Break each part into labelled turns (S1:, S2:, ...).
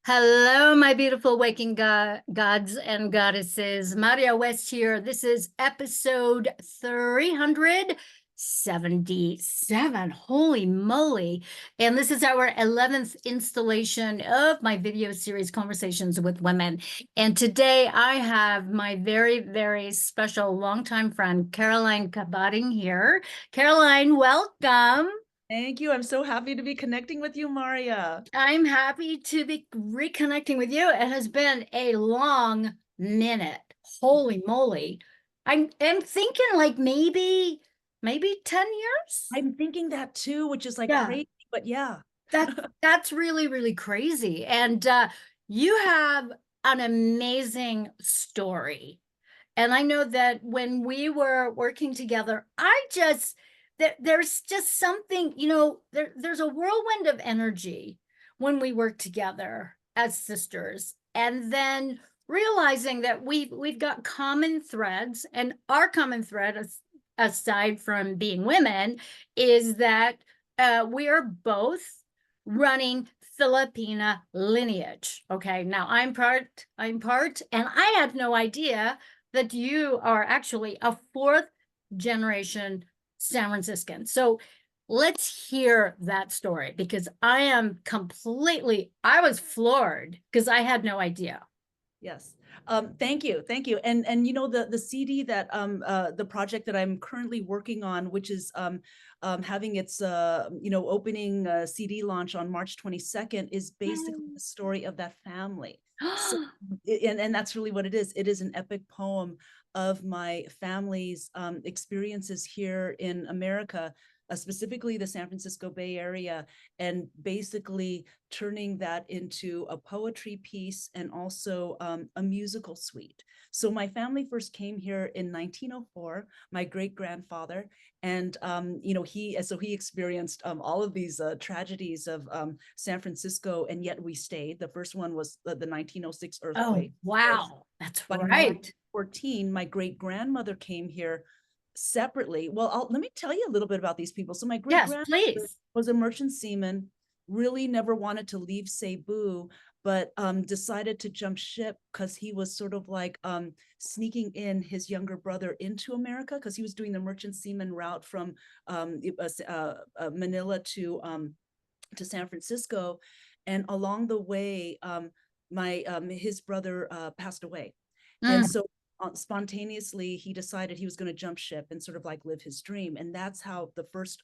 S1: Hello, my beautiful waking gods and goddesses. Maria West here. This is episode 377. Holy moly. And this is our 11th installation of my video series, Conversations with Women. And today I have my very, very special longtime friend, Caroline Cabading here. Caroline, welcome.
S2: Thank you. I'm so happy to be connecting with you, Maria.
S1: I'm happy to be reconnecting with you. It has been a long minute. Holy moly. I'm thinking like maybe 10 years.
S2: I'm thinking that too, which is like
S1: Yeah,
S2: crazy, but yeah.
S1: that's really, really crazy. And you have an amazing story. And I know that when we were working together, there's just something, there's a whirlwind of energy when we work together as sisters. And then realizing that we've got common threads, and our common thread, aside from being women, is that we are both running Filipina lineage. Okay, now I'm part, and I had no idea that you are actually a fourth generation San Franciscan. So let's hear that story, because I was floored because I had no idea.
S2: Yes. Thank you. Thank you. And the CD that the project that I'm currently working on, which is having its opening CD launch on March 22nd, is basically the story of that family. So and that's really what it is. It is an epic poem of my family's experiences here in America, specifically the San Francisco Bay Area, and basically turning that into a poetry piece and also a musical suite. So my family first came here in 1904, my great grandfather, and he experienced all of these tragedies of San Francisco, and yet we stayed. The first one was the 1906
S1: Oh,
S2: earthquake.
S1: wow. That's
S2: By
S1: right.
S2: 1914, my great grandmother came here separately. Well, let me tell you a little bit about these people. So my great
S1: Yes,
S2: grandmother
S1: please.
S2: was a merchant seaman, really never wanted to leave Cebu, but decided to jump ship because he was sort of like sneaking in his younger brother into America, because he was doing the merchant seaman route from Manila to San Francisco. And along the way, my his brother passed away. And
S1: Mm.
S2: so spontaneously, he decided he was going to jump ship and sort of like live his dream. And that's how the first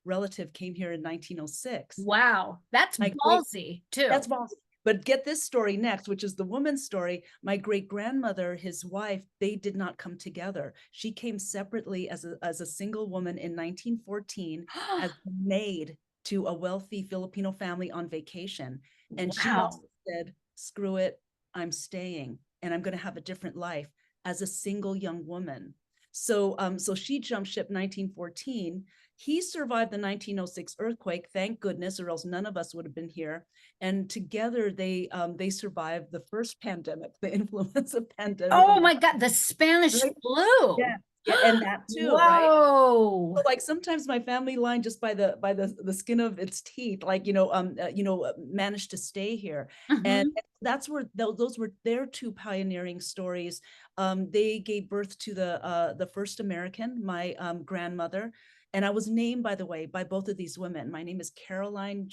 S2: relative came here in 1906.
S1: Wow. That's
S2: My great,
S1: ballsy too.
S2: that's ballsy. But get this story next, which is the woman's story. My great grandmother, his wife, they did not come together. She came separately as a single woman in 1914 as a maid to a wealthy Filipino family on vacation. And she
S1: Wow.
S2: also said, screw it, I'm staying and I'm going to have a different life as a single young woman. So she jumped ship 1914. He survived the 1906 earthquake, thank goodness, or else none of us would have been here. And together they survived the first pandemic, the influenza pandemic.
S1: Oh my God, the Spanish
S2: Right?
S1: flu.
S2: Yeah, yeah, and that too, right?
S1: Whoa.
S2: So like sometimes my family line, just by the skin of its teeth, like managed to stay here. And
S1: Mhm.
S2: that's where those were their two pioneering stories. They gave birth to the first American, my grandmother. And I was named, by the way, by both of these women. My name is Caroline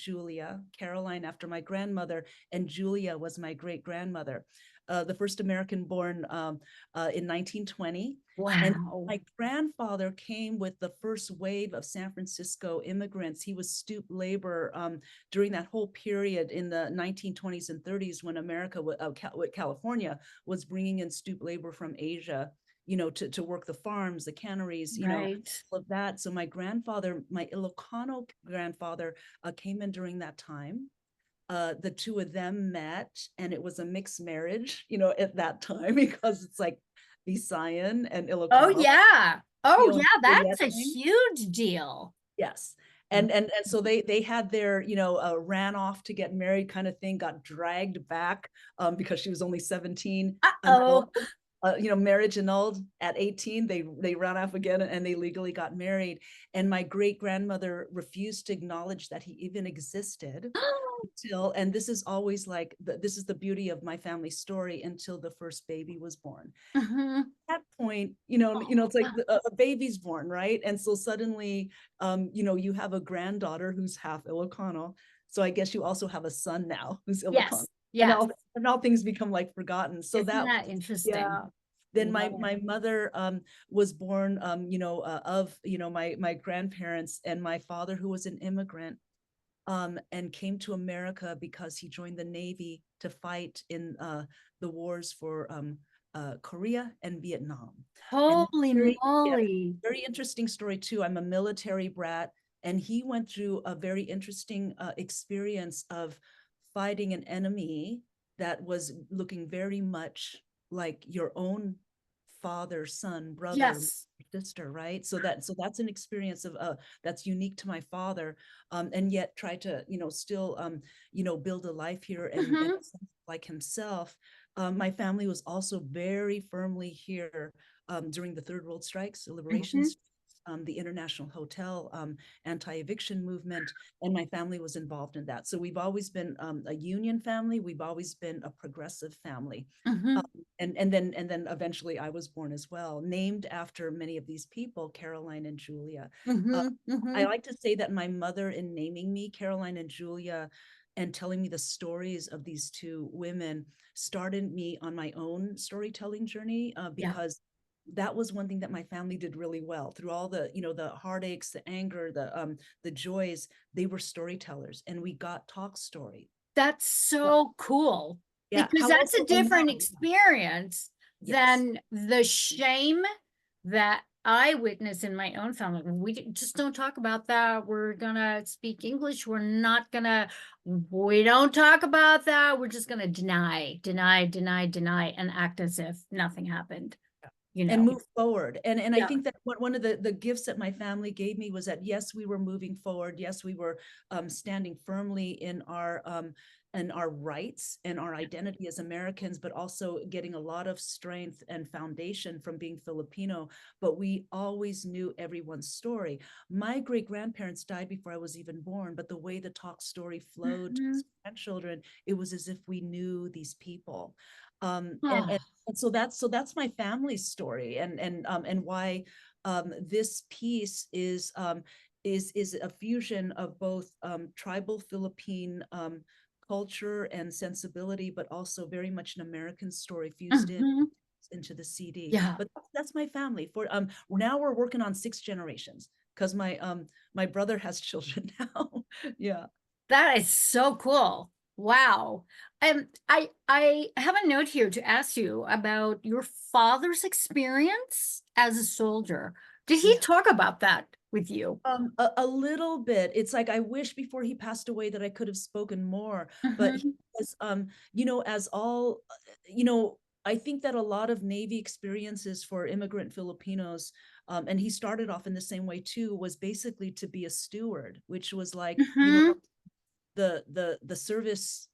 S2: after my grandmother, and Julia was my great grandmother. The first American born in 1920. And
S1: Wow.
S2: my grandfather came with the first wave of San Francisco immigrants. He was stoop labor during that whole period in the 1920s and 30s, when America, California, was bringing in stoop labor from Asia, to work the farms, the canneries,
S1: Right.
S2: all of that. So my grandfather, my Ilocano grandfather, came in during that time. The two of them met, and it was a mixed marriage, at that time, because it's like Visayan and
S1: Oh
S2: Ilocano,
S1: yeah. Oh
S2: and
S1: yeah,
S2: Juliet
S1: that's a
S2: thing.
S1: huge deal.
S2: Yes. And so they had their, ran off to get married kind of thing, got dragged back because she was only 17,
S1: Uh-oh.
S2: annulled, marriage annulled at 18. They ran off again and they legally got married. And my great grandmother refused to acknowledge that he even existed. until, and this is always like, this is the beauty of my family story, until the first baby was born.
S1: Mhm.
S2: At that point, it's like a baby's born, right? And so suddenly, you have a granddaughter who's half Ilocano. So I guess you also have a son now who's Ilocano.
S1: Yes,
S2: And
S1: yes.
S2: all things become like forgotten. So
S1: Isn't
S2: that,
S1: that interesting?
S2: yeah. Then my
S1: Love it.
S2: my mother was born, of my grandparents, and my father, who was an immigrant, and came to America because he joined the Navy to fight in the wars for Korea and Vietnam. And
S1: Holy
S2: yeah,
S1: moly.
S2: very interesting story too. I'm a military brat, and he went through a very interesting experience of fighting an enemy that was looking very much like your own father, son, brother,
S1: Yes.
S2: sister, right? So that's an experience of that's unique to my father, and yet try to still build a life here, and
S1: Mhm.
S2: like himself. My family was also very firmly here during the Third World Strikes, the Liberation
S1: Mhm.
S2: Strikes, the International Hotel anti-eviction movement, and my family was involved in that. So we've always been a union family. We've always been a progressive family. Um,
S1: Mhm.
S2: and then eventually I was born as well, named after many of these people, Caroline and Julia. Uh,
S1: Mhm.
S2: I
S1: Mhm.
S2: like to say that my mother, in naming me Caroline and Julia, and telling me the stories of these two women, started me on my own storytelling journey,
S1: Yeah.
S2: because that was one thing that my family did really well through all the heartaches, the anger, the joys. They were storytellers, and we got talk story.
S1: That's
S2: Yeah.
S1: so cool
S2: Yeah.
S1: because that's a
S2: However, and
S1: different
S2: now,
S1: experience
S2: yes.
S1: than the shame that I witness in my own family. Just don't talk about that. We're gonna speak English. We don't talk about that. We're just gonna deny, deny, deny, deny, and act as if nothing happened, you
S2: And
S1: know?
S2: move forward. And I
S1: Yeah.
S2: think that one of the gifts that my family gave me was that, yes, we were moving forward. Yes, we were standing firmly in our rights and our identity as Americans, but also getting a lot of strength and foundation from being Filipino. But we always knew everyone's story. My great grandparents died before I was even born, but the way the talk story flowed to
S1: Mhm.
S2: grandchildren, it was as if we knew these people. Um, and,
S1: Oh.
S2: and and so that's my family's story, and why this piece is a fusion of both tribal Philippine culture and sensibility, but also very much an American story fused
S1: Mhm.
S2: into the CD.
S1: Yeah.
S2: But that's my family. For now we're working on 6 generations, because my brother has children now. Yeah.
S1: That is so cool. Wow. I have a note here to ask you about your father's experience as a soldier. Did he
S2: Yeah.
S1: talk about that with you?
S2: A little bit. It's like I wish before he passed away that I could have spoken more, but he
S1: Mhm.
S2: was, as all, I think that a lot of Navy experiences for immigrant Filipinos, and he started off in the same way too, was basically to be a steward, which was like,
S1: Mhm.
S2: the service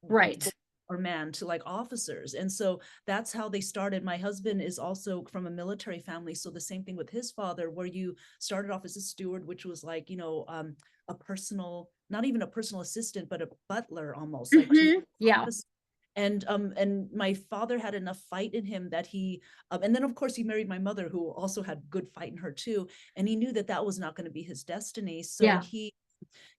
S1: Right.
S2: or man to like officers. And so that's how they started. My husband is also from a military family, so the same thing with his father, where you started off as a steward, which was like, a personal, not even a personal assistant, but a butler almost, like to
S1: Mhm. Yeah.
S2: office. And my father had enough fight in him that he, and then of course he married my mother, who also had good fight in her too, and he knew that that was not going to be his destiny. So
S1: Yeah.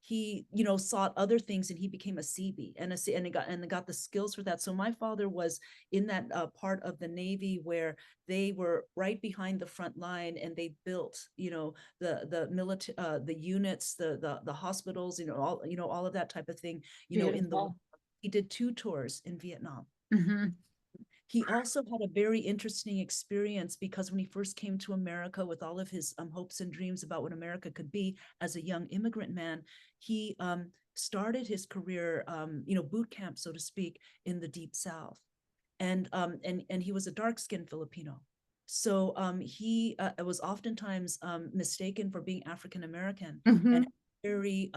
S2: he sought other things, and he became a CB, and got the skills for that. So my father was in that part of the Navy where they were right behind the front line, and they built the military, the units, the hospitals, all of that type of thing, in the
S1: Beautiful.
S2: he did 2 tours in Vietnam.
S1: Mhm.
S2: He also had a very interesting experience, because when he first came to America with all of his hopes and dreams about what America could be as a young immigrant man, he started his career, boot camp, so to speak, in the Deep South. And he was a dark-skinned Filipino. So he was oftentimes mistaken for being African American, and
S1: Mhm.
S2: very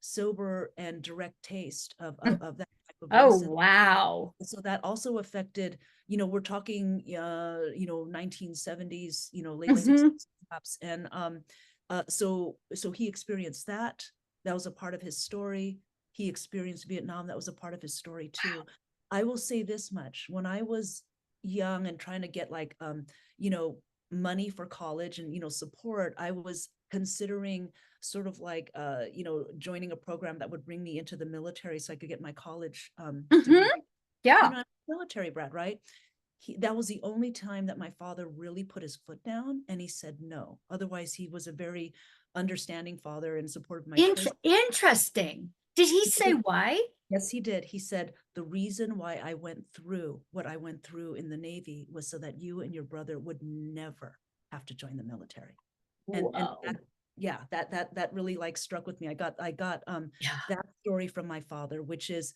S2: sober and direct taste of,
S1: Mm.
S2: of that type of
S1: Oh,
S2: racism.
S1: wow.
S2: So that also affected, we're talking 1970s, late
S1: Mhm.
S2: 60s perhaps. And so he experienced that. That was a part of his story. he experienced Vietnam. That was a part of his story too. I will say this much: when I was young and trying to get like you know, money for college and, you know, support, I was considering sort of like you know, joining a program that would bring me into the military so I could get my college degree. You
S1: Yeah.
S2: know, I'm a military brat, right? That was the only time that my father really put his foot down, and he said no. Otherwise, he was a very understanding father and supportive of my choice.
S1: Interesting. Did he say why?
S2: Yes, he did. He said, the reason why I went through what I went through in the Navy was so that you and your brother would never have to join the military. And
S1: Whoa.
S2: yeah, that really like struck with me. I got
S1: Yeah.
S2: that story from my father, which is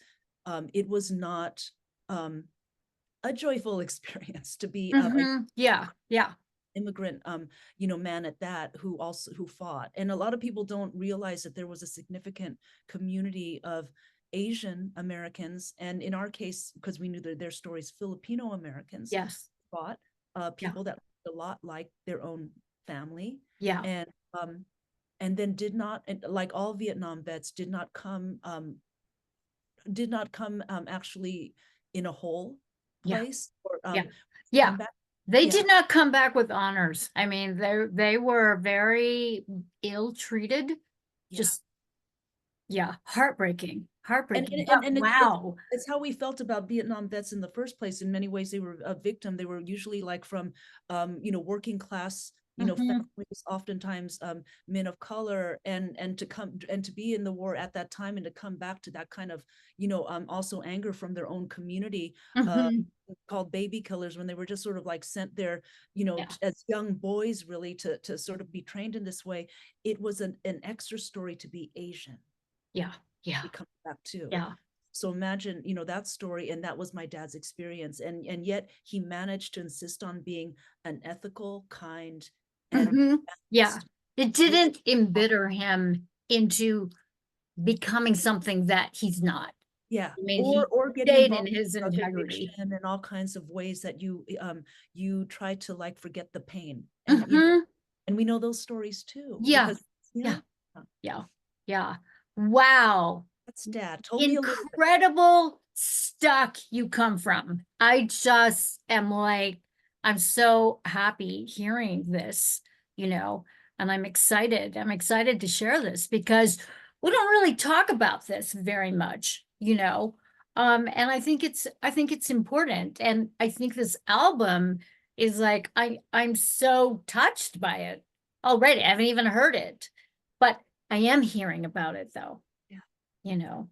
S2: it was not a joyful experience to be a
S1: Yeah. Yeah.
S2: immigrant you know, man at that, who fought. And a lot of people don't realize that there was a significant community of Asian Americans, and in our case, because we knew their stories, Filipino Americans
S1: Yes.
S2: fought,
S1: Yeah.
S2: people that looked a lot like their own family.
S1: Yeah.
S2: And and then did not, like all Vietnam vets, did not come actually in a whole
S1: Yeah.
S2: place, or
S1: Yeah. Yeah.
S2: come back.
S1: They
S2: Yeah,
S1: did not come back with honors. I mean, they were very ill treated.
S2: yeah.
S1: Just yeah, heartbreaking.
S2: and
S1: Heartbreaking.
S2: and
S1: But
S2: and, and
S1: wow.
S2: it's how we felt about Vietnam vets in the first place. In many ways, they were a victim. They were usually like from you know, working class, you know,
S1: Mhm.
S2: families, oftentimes men of color, and to come and to be in the war at that time, and to come back to that kind of, you know, also anger from their own community, uh
S1: Mhm.
S2: called baby killers, when they were just sort of like sent there, you know,
S1: Yeah.
S2: as young boys, really, to sort of be trained in this way. It was an extra story to be Asian.
S1: Yeah. Yeah.
S2: He comes back too.
S1: Yeah.
S2: So imagine, you know, that story, and that was my dad's experience, and yet he managed to insist on being an ethical, kind, and
S1: Yeah.
S2: balanced,
S1: It
S2: which,
S1: didn't embitter him into becoming something that he's not.
S2: yeah,
S1: I mean, he
S2: or getting
S1: stayed in
S2: involved
S1: his
S2: in drug
S1: integrity.
S2: addiction and all kinds of ways that you try to like forget the pain, and you know,
S1: Mhm.
S2: and we know those stories too,
S1: Yeah.
S2: because you
S1: Yeah.
S2: know,
S1: Yeah. Yeah. Wow.
S2: that's dad told me a little bit.
S1: Incredible stuck you come from. I just am like, I'm so happy hearing this, you know, and I'm excited. I'm excited to share this because we don't really talk about this very much, you know. And I think it's important. And I think this album is like, I'm so touched by it already. I haven't even heard it, but I am hearing about it though,
S2: Yeah.
S1: you know.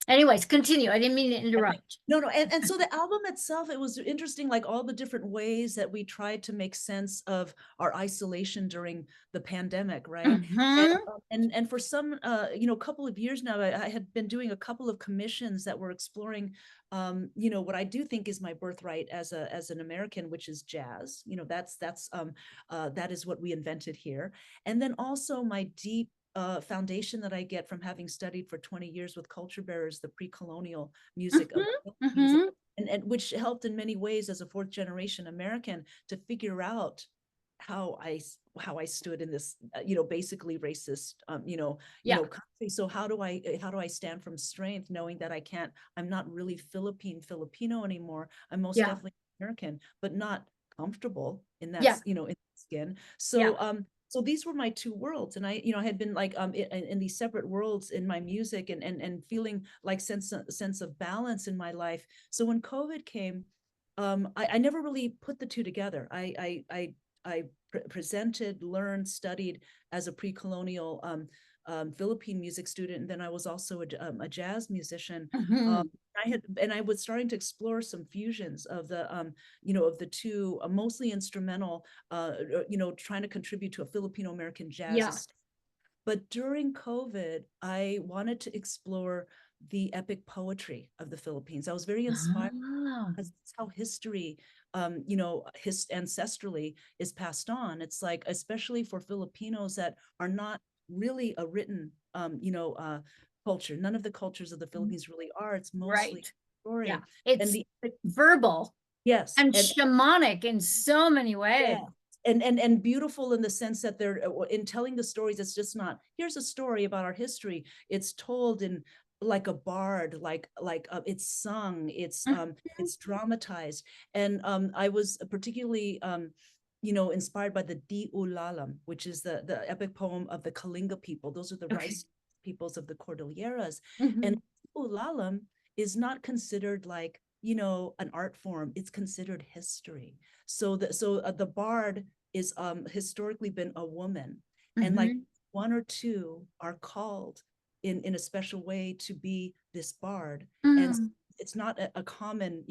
S1: Anyways, continue. I didn't mean to
S2: Okay.
S1: interrupt.
S2: No, no. And so the album itself, it was interesting, like all the different ways that we tried to make sense of our isolation during the pandemic, right? And
S1: Mhm.
S2: and for some you know, couple of years now, I had been doing a couple of commissions that were exploring you know, what I do think is my birthright as an American, which is jazz. You know, that is what we invented here. And then also my deep foundation that I get from having studied for 20 years with culture bearers, the pre-colonial music of
S1: Mhm.
S2: the Philippines,
S1: Mhm.
S2: and which helped in many ways as a fourth generation American to figure out how I stood in this you know, basically racist you
S1: Yeah.
S2: know, country. So how do I stand from strength, knowing that I'm not really Filipino anymore. I'm most
S1: Yeah.
S2: definitely American, but not comfortable in that,
S1: Yeah.
S2: you know, in skin.
S1: Yeah.
S2: So these were my two worlds, and I, you know, I had been like in these separate worlds in my music, and feeling like sense of balance in my life. So when COVID came, I never really put the two together. I presented, learned, studied as a pre-colonial Philippine music student, and then I was also a jazz musician. Um,
S1: Mhm.
S2: I was starting to explore some fusions of the you know, of the two, mostly instrumental, you know, trying to contribute to a Filipino American jazz
S1: Yeah.
S2: estate. But during COVID, I wanted to explore the epic poetry of the Philippines. I was very inspired,
S1: Ah.
S2: because that's how history, you know, his ancestrally is passed on. It's like, especially for Filipinos that are not really a written, you know, culture. None of the cultures of the Philippines really are. It's mostly
S1: Right. Yeah.
S2: story. And
S1: It's
S2: the
S1: verbal
S2: yes,
S1: and
S2: and
S1: shamanic in so many ways.
S2: yeah, and beautiful in the sense that they're in telling the stories. It's just not, here's a story about our history. It's told in like a bard, it's sung, it's dramatized. And I was particularly inspired by the Ullalim, which is the epic poem of the Kalinga people. Those are the
S1: Okay.
S2: rice peoples of the Cordilleras. And
S1: Mhm.
S2: Ullalim is not considered like, an art form. It's considered history. So the bard is historically been a woman, and like
S1: Mhm.
S2: one or two are called in a special way to be this bard. And
S1: Mm.
S2: it's not a common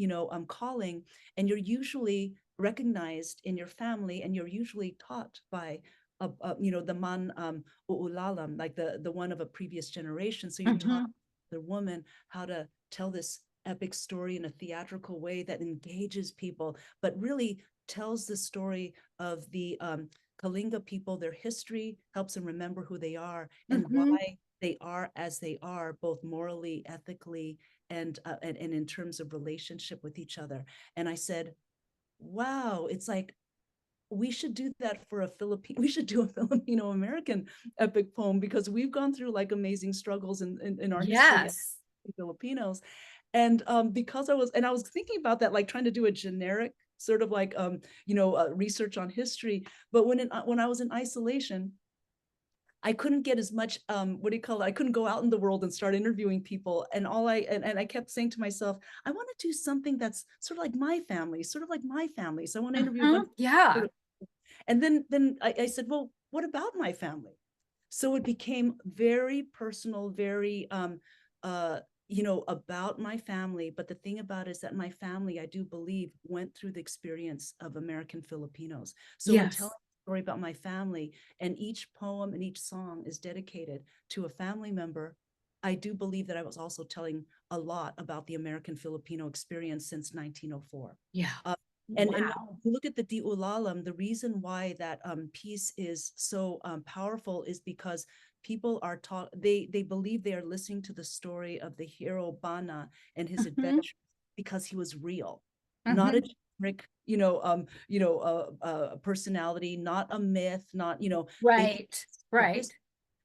S2: calling, and you're usually recognized in your family, and you're usually taught by the Manuullalim, like the one of a previous generation. So you're taught
S1: Mhm.
S2: the woman how to tell this epic story in a theatrical way that engages people, but really tells the story of the Kalinga people, their history, helps them remember who they are and
S1: Mhm.
S2: why they are as they are, both morally, ethically, and in terms of relationship with each other. And I said, wow, it's like we should do that for a Philippine. We should do a Filipino American epic poem, because we've gone through like amazing struggles in our history as
S1: Yes.
S2: Filipinos. And because I was thinking about that, like trying to do a generic sort of like research on history. But when I was in isolation, I couldn't get as much what do you call it? I couldn't go out in the world and start interviewing people. And I kept saying to myself, I want to do something that's sort of like my family, sort of like my family. So I want to interview a bunch
S1: Mhm. Yeah.
S2: of, and then I said, well, what about my family? So it became very personal, very about my family. But the thing about it is that my family, I do believe, went through the experience of American Filipinos. So in telling
S1: Yes.
S2: a story about my family, and each poem and each song is dedicated to a family member, I do believe that I was also telling a lot about the American Filipino experience since 1904.
S1: Yeah.
S2: Uh, and when
S1: Wow.
S2: you look at the Ullalim, the reason why that piece is so powerful is because people are taught, they believe they are listening to the story of the hero Bana and his
S1: Mhm.
S2: adventure, because he was real, not a
S1: Mhm.
S2: generic personality, not a myth, not they
S1: Right.
S2: for
S1: Right.
S2: history.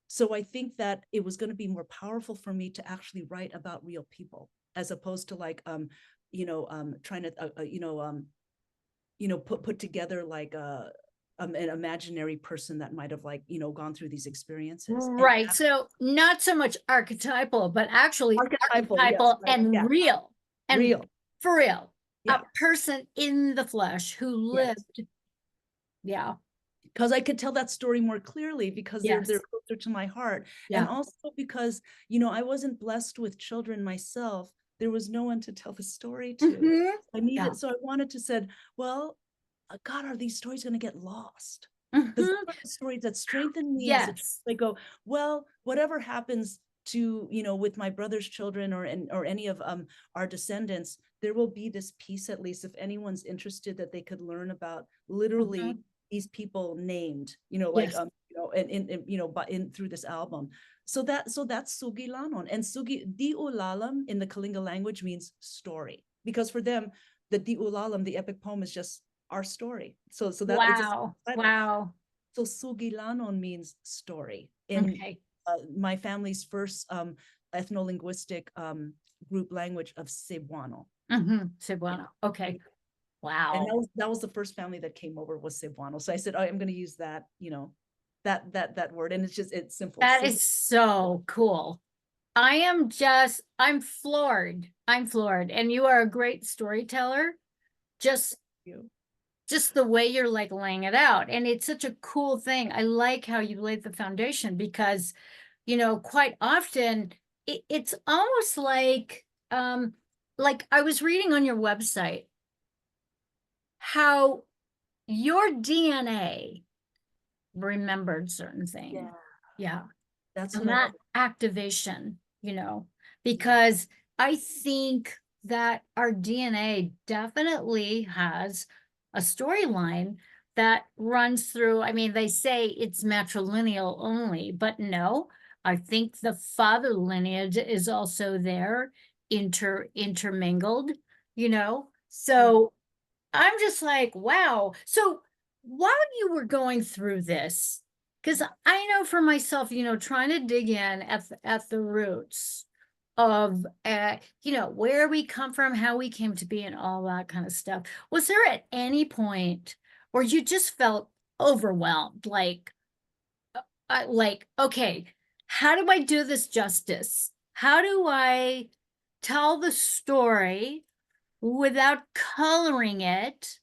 S2: So I think that it was going to be more powerful for me to actually write about real people, as opposed to like trying to put together like an imaginary person that might have like gone through these experiences. And
S1: Right. So not so much archetypal, but actually
S2: archetypal, yes,
S1: archetypal
S2: right,
S1: and
S2: yeah,
S1: real and
S2: real,
S1: for real. A
S2: yeah,
S1: person in the flesh who
S2: yes,
S1: lived. Yeah.
S2: because I could tell that story more clearly, because they're
S1: Yes.
S2: closer to my heart. And
S1: Yeah.
S2: also because I wasn't blessed with children myself. There was no one to tell the story to.
S1: Mhm.
S2: I
S1: Yeah.
S2: needed, so I wanted to said, well, God, are these stories going to get lost? Because those
S1: Mhm.
S2: are the stories that strengthen me as a child.
S1: Yes.
S2: I go, well, whatever happens to with my brother's children, or any of our descendants, there will be this piece, at least if anyone's interested, that they could learn about literally
S1: Mhm.
S2: these people named, like
S1: Yes.
S2: but in through this album. So that's Sugilanon, and Di Ulalam in the Kalinga language means story, because for them the Di Ulalam, the epic poem, is just our story. So that it's a
S1: Wow.
S2: title.
S1: Wow.
S2: So Sugilanon means story in
S1: Okay.
S2: my family's first ethno-linguistic group language of Cebuano.
S1: Cebuano. Okay.
S2: And
S1: Wow.
S2: that was the first family that came over, was Cebuano. So I said, oh, I'm going to use that, that word. And it's simple.
S1: That
S2: So
S1: is so cool. I'm floored. I'm floored. And you are a great storyteller. Just
S2: you.
S1: just the way you're like laying it out. And it's such a cool thing. I like how you laid the foundation because, quite often it's almost like I was reading on your website how your DNA remembered certain things.
S2: Yeah,
S1: Yeah.
S2: that's
S1: And
S2: what I
S1: that
S2: think.
S1: activation,
S2: Yeah.
S1: because I think that our DNA definitely has a storyline that runs through. I mean, they say it's matrilineal only, but no, I think the father lineage is also there, intermingled, you know.
S2: Yeah.
S1: So I'm just like, wow. So while you were going through this, because I know for myself, trying to dig in at the roots, of, where we come from, how we came to be, and all that kind of stuff. Was there at any point where you just felt overwhelmed, okay, how do I do this justice? How do I tell the story without coloring it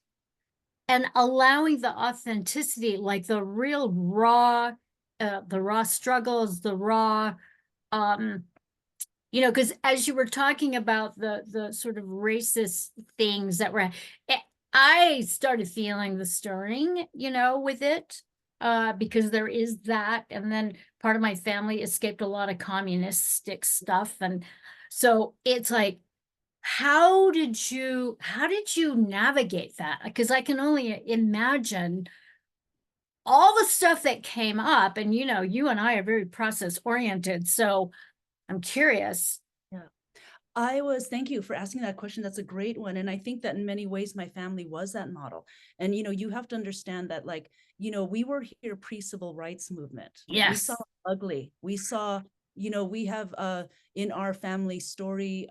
S1: and allowing the authenticity, like the raw struggles, the raw, um, because as you were talking about the sort of racist things that were, eh, I started feeling the stirring, with it, because there is that, and then part of my family escaped a lot of communistic stuff, and so it's like, how did you navigate that? Because I can only imagine all the stuff that came up, and you and I are very process oriented, so I'm curious.
S2: Yeah. Thank you for asking that question. That's a great one. And I think that in many ways, my family was that model. And, you have to understand that, like, we were here pre-civil rights movement. We saw
S1: Yes.
S2: ugly. We saw, we have in our family story,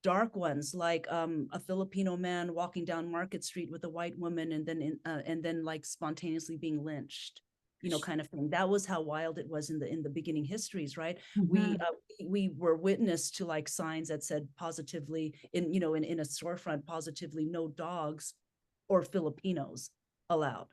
S2: dark ones, like a Filipino man walking down Market Street with a white woman and then like spontaneously being lynched. Kind of thing. That was how wild it was in the beginning histories, right?
S1: Mhm.
S2: We were witness to like signs that said positively in a storefront, positively no dogs or Filipinos allowed,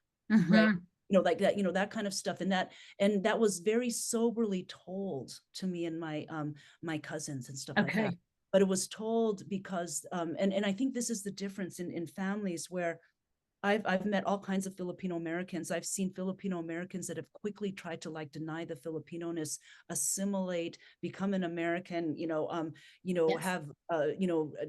S2: right?
S1: Mhm.
S2: Like that, that kind of stuff. And that was very soberly told to me and my cousins and stuff like that.
S1: Okay.
S2: But it was told because and I think this is the difference in families where I've met all kinds of Filipino Americans. I've seen Filipino Americans that have quickly tried to like deny the Filipino-ness, assimilate, become an American,
S1: Yes.
S2: have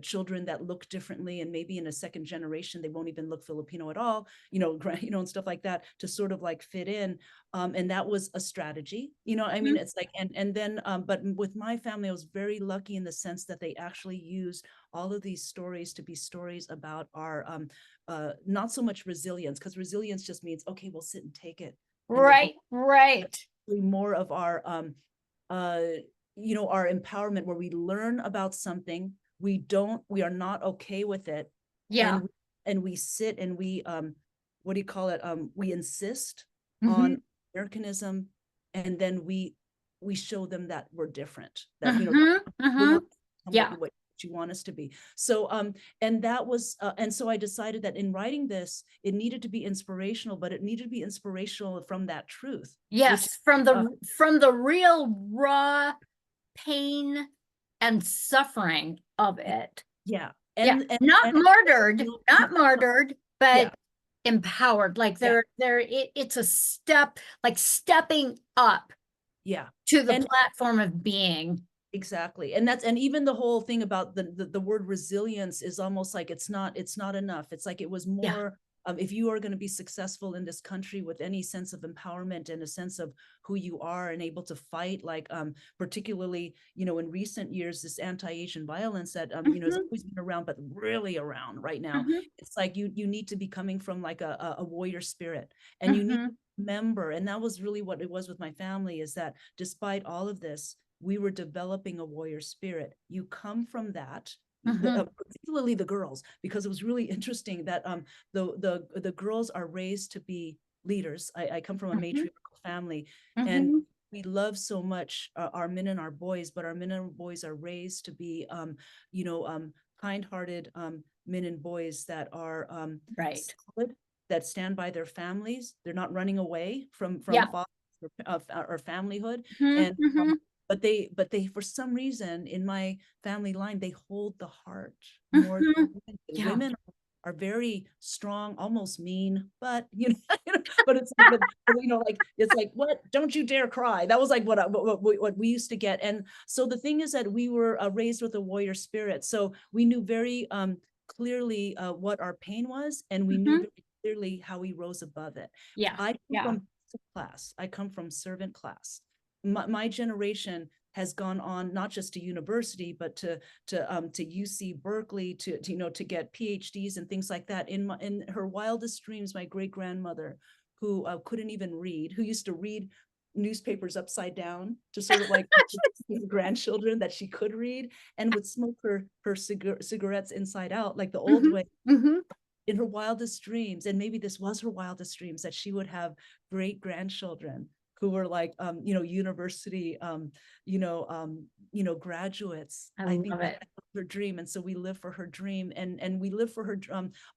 S2: children that look differently, and maybe in a second generation they won't even look Filipino at all, and stuff like that to sort of like fit in. And that was a strategy. I mean,
S1: Mhm.
S2: it's like, and then but with my family, I was very lucky in the sense that they actually used all of these stories to be stories about our not so much resilience, because resilience just means, okay, we'll sit and take it and we'll go,
S1: Right, right.
S2: more of our uh our empowerment, where we learn about something, we are not okay with it,
S1: Yeah.
S2: and we sit and we what do you call it, we insist on
S1: Mhm.
S2: Americanism, and then we show them that we're different, that
S1: Mhm.
S2: we're
S1: Mhm.
S2: not
S1: Yeah.
S2: what you want us to be. So and that was and so I decided that in writing this, it needed to be inspirational, but it needed to be inspirational from that truth, which
S1: Yes, from
S2: uh,
S1: the real raw pain and suffering of it.
S2: yeah,
S1: Yeah,
S2: and
S1: not
S2: and
S1: martyred, not martyred,
S2: yeah,
S1: but empowered. Like
S2: yeah,
S1: it's a step, like stepping up
S2: yeah,
S1: to the
S2: and
S1: platform of being.
S2: exactly. And even the whole thing about the word resilience is almost like it's not enough. It's like it was
S1: Yeah.
S2: more, if you are going to be successful in this country with any sense of empowerment and a sense of who you are and able to fight, like particularly, in recent years, this anti-Asian violence that has
S1: Mhm.
S2: always been around, but really around right now.
S1: Mhm.
S2: It's like you need to be coming from like a warrior spirit, and you need to
S1: Mhm.
S2: remember, and that was really what it was with my family, is that despite all of this, we were developing a warrior spirit. You come from that,
S1: Mhm.
S2: particularly the girls, because it was really interesting that the girls are raised to be leaders. I come from a
S1: Mhm.
S2: matriarchal family, and
S1: Mhm.
S2: we love so much our men and our boys, but our men and boys are raised to be, kind-hearted men and boys that are
S1: Right.
S2: solid, that stand by their families. They're not running away from
S1: Yeah.
S2: father or familyhood,
S1: Mhm.
S2: and
S1: Mhm.
S2: but they for some reason in my family line, they hold the heart more than
S1: Mhm.
S2: women.
S1: Yeah.
S2: Women are very strong, almost mean, but but it's like, like it's like, what, don't you dare cry. That was like what we used to get. And so the thing is that we were raised with a warrior spirit, so we knew very clearly what our pain was, and we knew
S1: Mhm.
S2: very clearly how we rose above it.
S1: Yeah.
S2: I come
S1: Yeah.
S2: from class. I come from servant class. My generation has gone on not just to university, but to UC Berkeley, to get PhDs and things like that. In her wildest dreams, my great grandmother, who couldn't even read, who used to read newspapers upside down to sort of like grandchildren that she could read, and would smoke her cigarettes inside out, like the old way, in her wildest dreams. And maybe this was her wildest dreams, that she would have great grandchildren who were like, university, graduates.
S1: I
S2: I think
S1: love it.
S2: that's her dream. And so we live for her dream, and we live for her,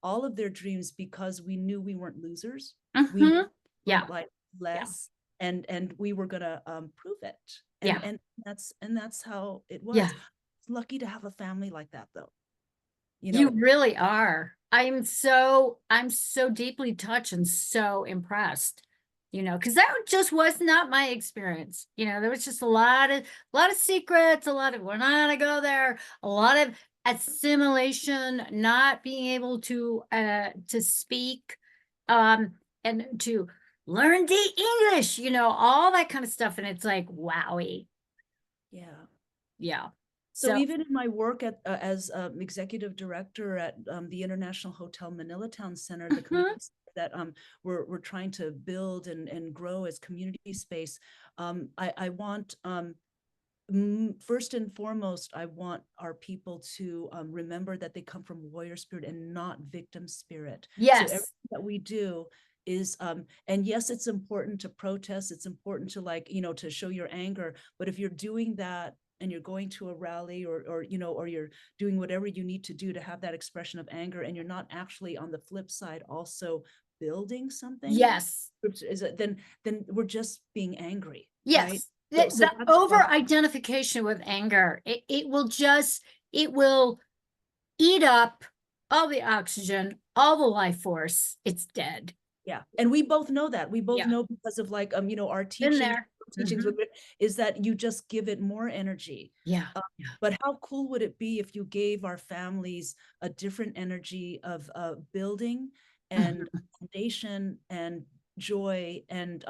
S2: all of their dreams, because we knew we weren't losers. We
S1: Yeah.
S2: weren't like
S1: Yeah.
S2: less, and we were gonna prove it.
S1: Yeah.
S2: And that's how it was.
S1: Yeah.
S2: Lucky to have a family like that, though.
S1: You really are. I'm so deeply touched and so impressed, because that just was not my experience. There was just a lot of secrets, a lot of we're not gonna go there, a lot of assimilation, not being able to speak, and to learn the English, all that kind of stuff. And it's like, wowie.
S2: Yeah.
S1: Yeah.
S2: So even in my work as executive director at the International Hotel Manila Town Center, the community that we're trying to build and grow as community space, I want, first and foremost, I want our people to remember that they come from warrior spirit and not victim spirit.
S1: Yes.
S2: So everything that we do is, and yes, it's important to protest. It's important to, like, to show your anger. But if you're doing that and you're going to a rally, or you're doing whatever you need to do to have that expression of anger, and you're not actually on the flip side also building something,
S1: yes,
S2: then we're just being angry.
S1: yes.
S2: Right?
S1: The over identification with anger, it will eat up all the oxygen, all the life force. It's dead.
S2: Yeah. And we both know that. We both know, because of, like, our teachings is that you just give it more energy.
S1: Yeah.
S2: But how cool would it be if you gave our families a different energy of building and foundation and joy, and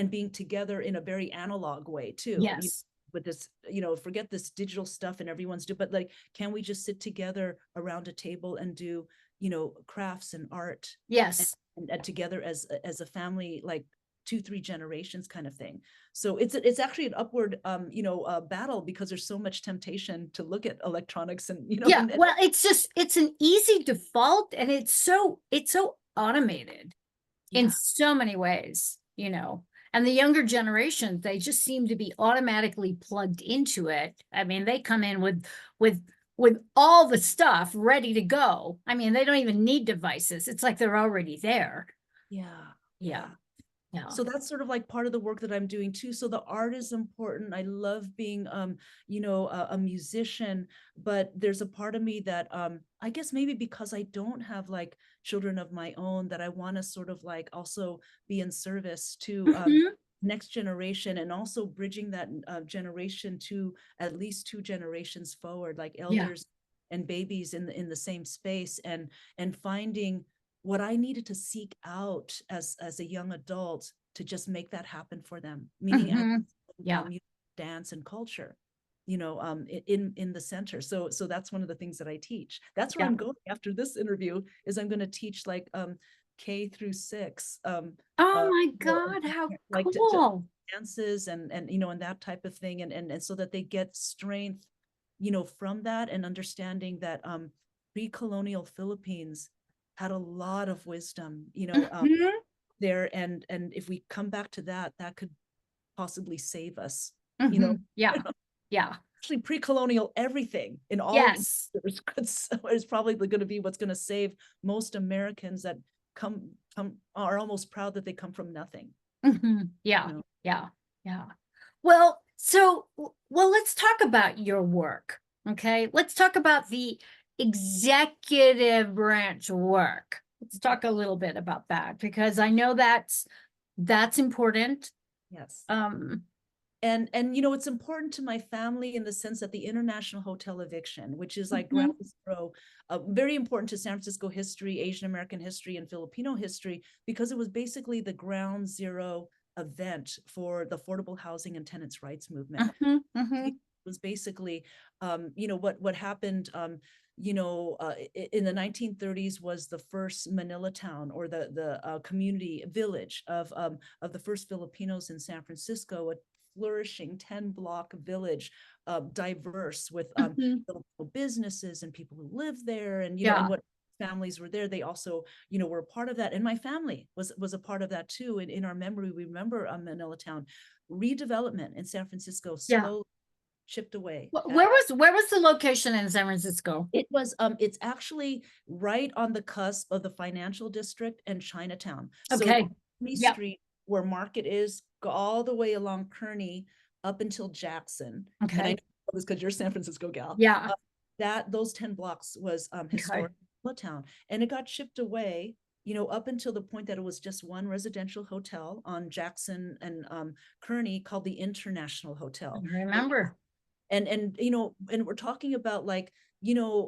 S2: being together in a very analog way too.
S1: Yes.
S2: With this, forget this digital stuff and everyone's but like, can we just sit together around a table and do, crafts and art?
S1: Yes.
S2: And together as a family, like 2-3 generations kind of thing. So it's actually an upward battle, because there's so much temptation to look at electronics and
S1: well, it's an easy default, and it's so automated in so many ways, and the younger generation, they just seem to be automatically plugged into it. I mean, they come in with all the stuff ready to go. I mean, they don't even need devices. It's like they're already there. Yeah.
S2: So that's sort of like part of the work that I'm doing too. So the art is important. I love being, a musician, but there's a part of me that, I guess maybe because I don't have like children of my own, that I want to sort of like also be in service to, next generation, and also bridging that generation to at least 2 generations forward, like elders and babies in the same space, and finding what I needed to seek out as a young adult to just make that happen for them, meaning dance and culture, in the center. So that's one of the things that I teach. That's where I'm going after this interview, is I'm going to teach like K through 6.
S1: Oh my God, how
S2: like
S1: cool.
S2: to dances and and that type of thing, and so that they get strength, from that, and understanding that pre-colonial Philippines had a lot of wisdom, there, and if we come back to that, that could possibly save us. Actually, pre-colonial everything in all is probably going to be what's going to save most Americans that are almost proud that they come from nothing.
S1: Well, let's talk about your work. Okay, let's talk about the executive branch work. Let's talk a little bit about that, because I know that's important.
S2: Yes. And it's important to my family in the sense that the International Hotel eviction, which is like ground zero, very important to San Francisco history, Asian American history, and Filipino history, because it was basically the ground zero event for the affordable housing and tenants' rights movement. was basically, what happened, in the 1930s was the first Manila town, or the community village of the first Filipinos in San Francisco, a flourishing 10-block village, diverse with
S1: Mhm.
S2: local businesses and people who live there, and
S1: Yeah.
S2: what families were there. They also, were a part of that, and my family was a part of that too. And in our memory, we remember Manila town redevelopment in San Francisco
S1: Yeah.
S2: slowly chipped away.
S1: Where was the location in San Francisco?
S2: It's actually right on the cusp of the financial district and Chinatown. So
S1: Okay.
S2: Kearney
S1: Yep.
S2: Street, where Market is, go all the way along Kearney up until Jackson. And I
S1: Okay.
S2: know this because you're a San Francisco gal.
S1: Yeah.
S2: That those 10 blocks was
S1: Okay.
S2: historic town, and it got chipped away, up until the point that it was just one residential hotel on Jackson and Kearney called the International Hotel.
S1: I remember.
S2: And we're talking about, like,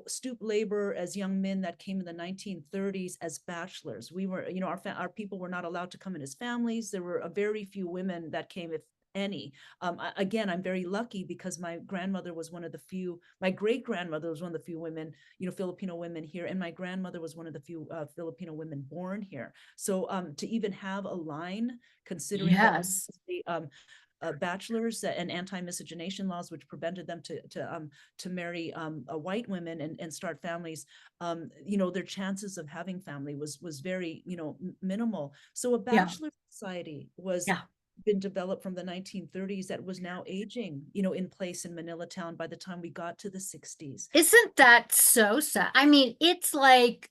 S2: stoop labor as young men that came in the 1930s as bachelors. We were, our people were not allowed to come in as families. There were a very few women that came, if any. Again, I'm very lucky because my grandmother was one of the few, my great grandmother was one of the few women, Filipino women here, and my grandmother was one of the few Filipino women born here. So to even have a line, considering that
S1: Yes.
S2: bachelors and anti-miscegenation laws, which prevented them to marry white women and start families, their chances of having family was very, minimal. So a
S1: Yeah.
S2: bachelor society was
S1: Yeah.
S2: been developed from the 1930s that was now aging, in place in Manila town by the time we got to the 60s.
S1: Isn't that so sad? I mean, it's like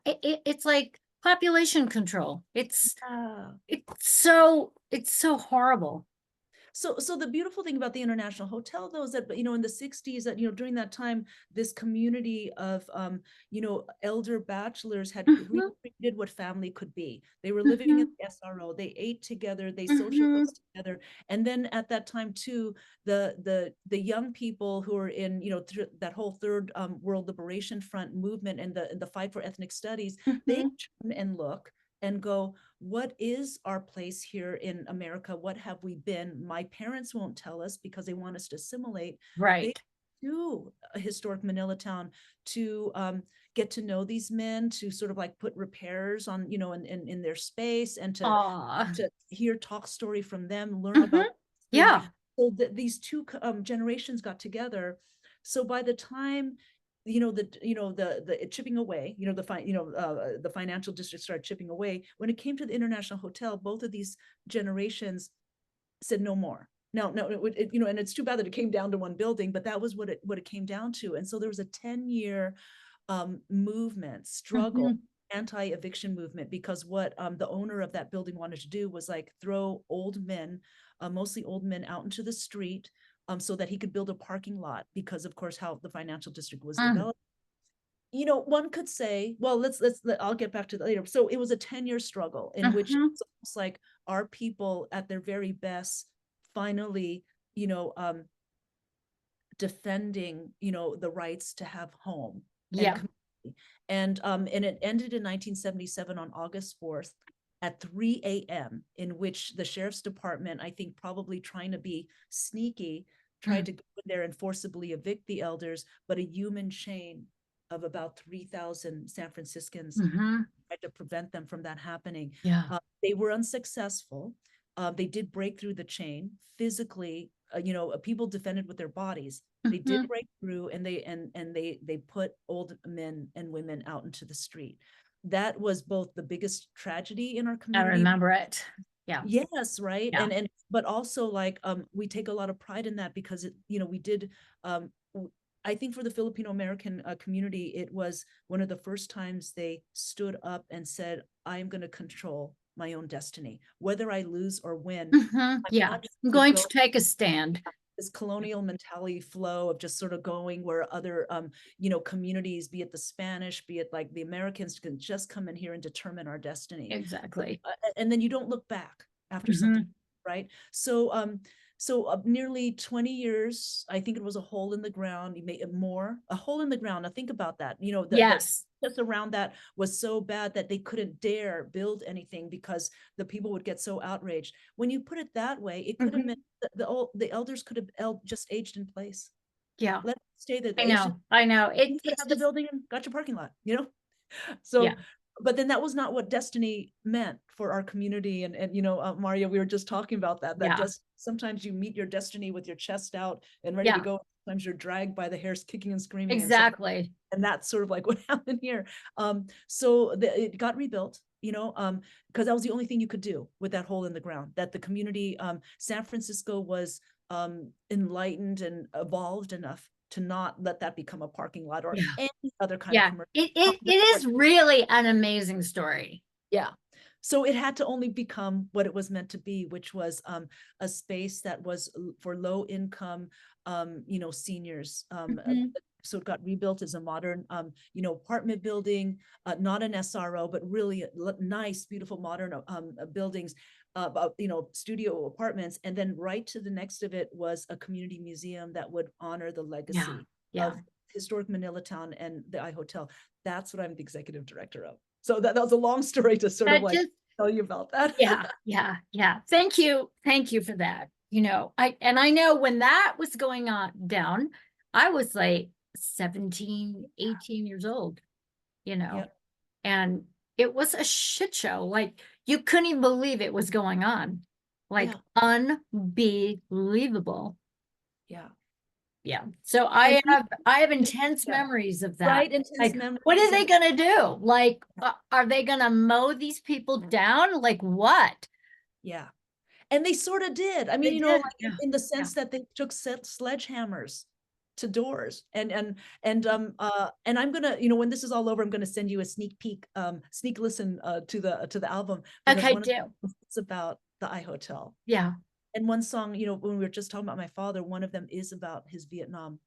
S1: it's like population control.
S2: Uh,
S1: It's so horrible.
S2: So the beautiful thing about the International Hotel, though, is that, in the 60s, that,
S1: Mhm.
S2: during that time, this community of, elder bachelors had
S1: Mhm.
S2: recreated what family could be. They were living in
S1: Mhm.
S2: the SRO, they ate together, they
S1: Mhm.
S2: socialized together. And then at that time too, the young people who are in, that whole third world liberation front movement and the fight for ethnic studies, they
S1: Mhm.
S2: turn and look and go, what is our place here in America? What have we been? My parents won't tell us because they want us to assimilate. They
S1: Right.
S2: do a historic Manila town to get to know these men, to sort of like put repairs on, in their space, and
S1: Aw.
S2: to hear talk story from them, learn
S1: Mhm.
S2: about history.
S1: Yeah.
S2: So these two generations got together. So by the time the chipping away, the financial district started chipping away. When it came to the International Hotel, both of these generations said no more. No, no, and it's too bad that it came down to one building, but that was what it came down to. And so there was a 10-year movement, struggle,
S1: Mhm.
S2: anti-eviction movement, because what the owner of that building wanted to do was like throw old men, mostly old men, out into the street, so that he could build a parking lot, because of course how the financial district was
S1: Mm.
S2: developed. One could say, well, I'll get back to that later. So it was a 10-year struggle in which
S1: Mhm.
S2: it's almost like our people at their very best finally, you know, um, defending, the rights to have home and
S1: Yeah.
S2: community. And it ended in 1977 on August 4th at 3 a.m., in which the sheriff's department, I think probably trying to be sneaky, tried
S1: Mm.
S2: to go in there and forcibly evict the elders, but a human chain of about 3,000 San Franciscans
S1: Mhm.
S2: tried to prevent them from that happening.
S1: Yeah.
S2: They were unsuccessful. They did break through the chain physically. People defended with their bodies. They did
S1: Mhm.
S2: break through, and they put old men and women out into the street. That was both the biggest tragedy in our
S1: I
S2: community.
S1: remember it. Yeah.
S2: Yes, right.
S1: Yeah.
S2: And but also, like, we take a lot of pride in that, because we did, I think for the Filipino American community, it was one of the first times they stood up and said, I'm going to control my own destiny, whether I lose or win.
S1: Mhm.
S2: I'm
S1: Yeah.
S2: not just
S1: I'm
S2: going to
S1: going
S2: go
S1: to take a stand.
S2: this colonial mentality flow of just sort of going where other communities, be it the Spanish, be it like the Americans, can just come in here and determine our destiny.
S1: Exactly.
S2: And then you don't look back after something,
S1: Mhm.
S2: right? So So nearly 20 years, I think it was a hole in the ground. You made it more, a hole in the ground. Now think about that. You know, the
S1: Yes.
S2: just around that was so bad that they couldn't dare build anything because the people would get so outraged. When you put it that way, it could have
S1: Mhm.
S2: meant the elders could have just aged in place.
S1: Yeah,
S2: Let them stay there.
S1: I
S2: They aged,
S1: know. I know.
S2: you could
S1: It's
S2: have the
S1: just,
S2: building and got your parking lot, you know?
S1: yeah,
S2: So, but then that was not what destiny meant for our community. And you know, Maria, we were just talking about that,
S1: yeah,
S2: just sometimes you meet your destiny with your chest out and ready to
S1: yeah,
S2: go. Sometimes you're dragged by the hairs kicking and screaming.
S1: exactly.
S2: And that's sort of like what happened here. So it got rebuilt, you know, because that was the only thing you could do with that hole in the ground, that the community, San Francisco was enlightened and evolved enough to not let that become a parking lot or
S1: Yeah,
S2: any other kind of
S1: yeah.
S2: commercial.
S1: It is really an amazing story.
S2: Yeah. So it had to only become what it was meant to be, which was a space that was for low income, you know, seniors.
S1: Mhm.
S2: So it got rebuilt as a modern, you know, apartment building, not an SRO, but really nice, beautiful, modern buildings, you know, studio apartments. And then right to the next of it was a community museum that would honor the
S1: Yeah,
S2: legacy
S1: yeah.
S2: of historic Manila town and the I Hotel. That's what I'm the executive director of. So that was a long story to sort of
S1: That
S2: like
S1: just,
S2: tell you about that.
S1: yeah, yeah, yeah. Thank you. Thank you for that. You know, I know when that was going on down, I was like 17, 18 years old, you
S2: Yeah,
S1: know, and it was a shit show. Like you couldn't even believe it was going on. Like
S2: yeah,
S1: unbelievable.
S2: yeah.
S1: Yeah. So
S2: And
S1: I have intense
S2: yeah,
S1: memories of that.
S2: right. Intense
S1: Like, what are
S2: memories
S1: they
S2: and
S1: gonna do? Like, are they gonna mow these people down? Like what?
S2: yeah. And they sort of did. I mean,
S1: They
S2: you know,
S1: did.
S2: like
S1: Yeah.
S2: in the
S1: Yeah.
S2: sense that they took sledgehammers to doors and I'm gonna, you know, when this is all over, I'm gonna send you a sneak peek, sneak listen to the album because
S1: Okay,
S2: one of
S1: do.
S2: it's about the I Hotel.
S1: Yeah.
S2: And one song, you know, when we were just talking about my father, one of them is about his Vietnam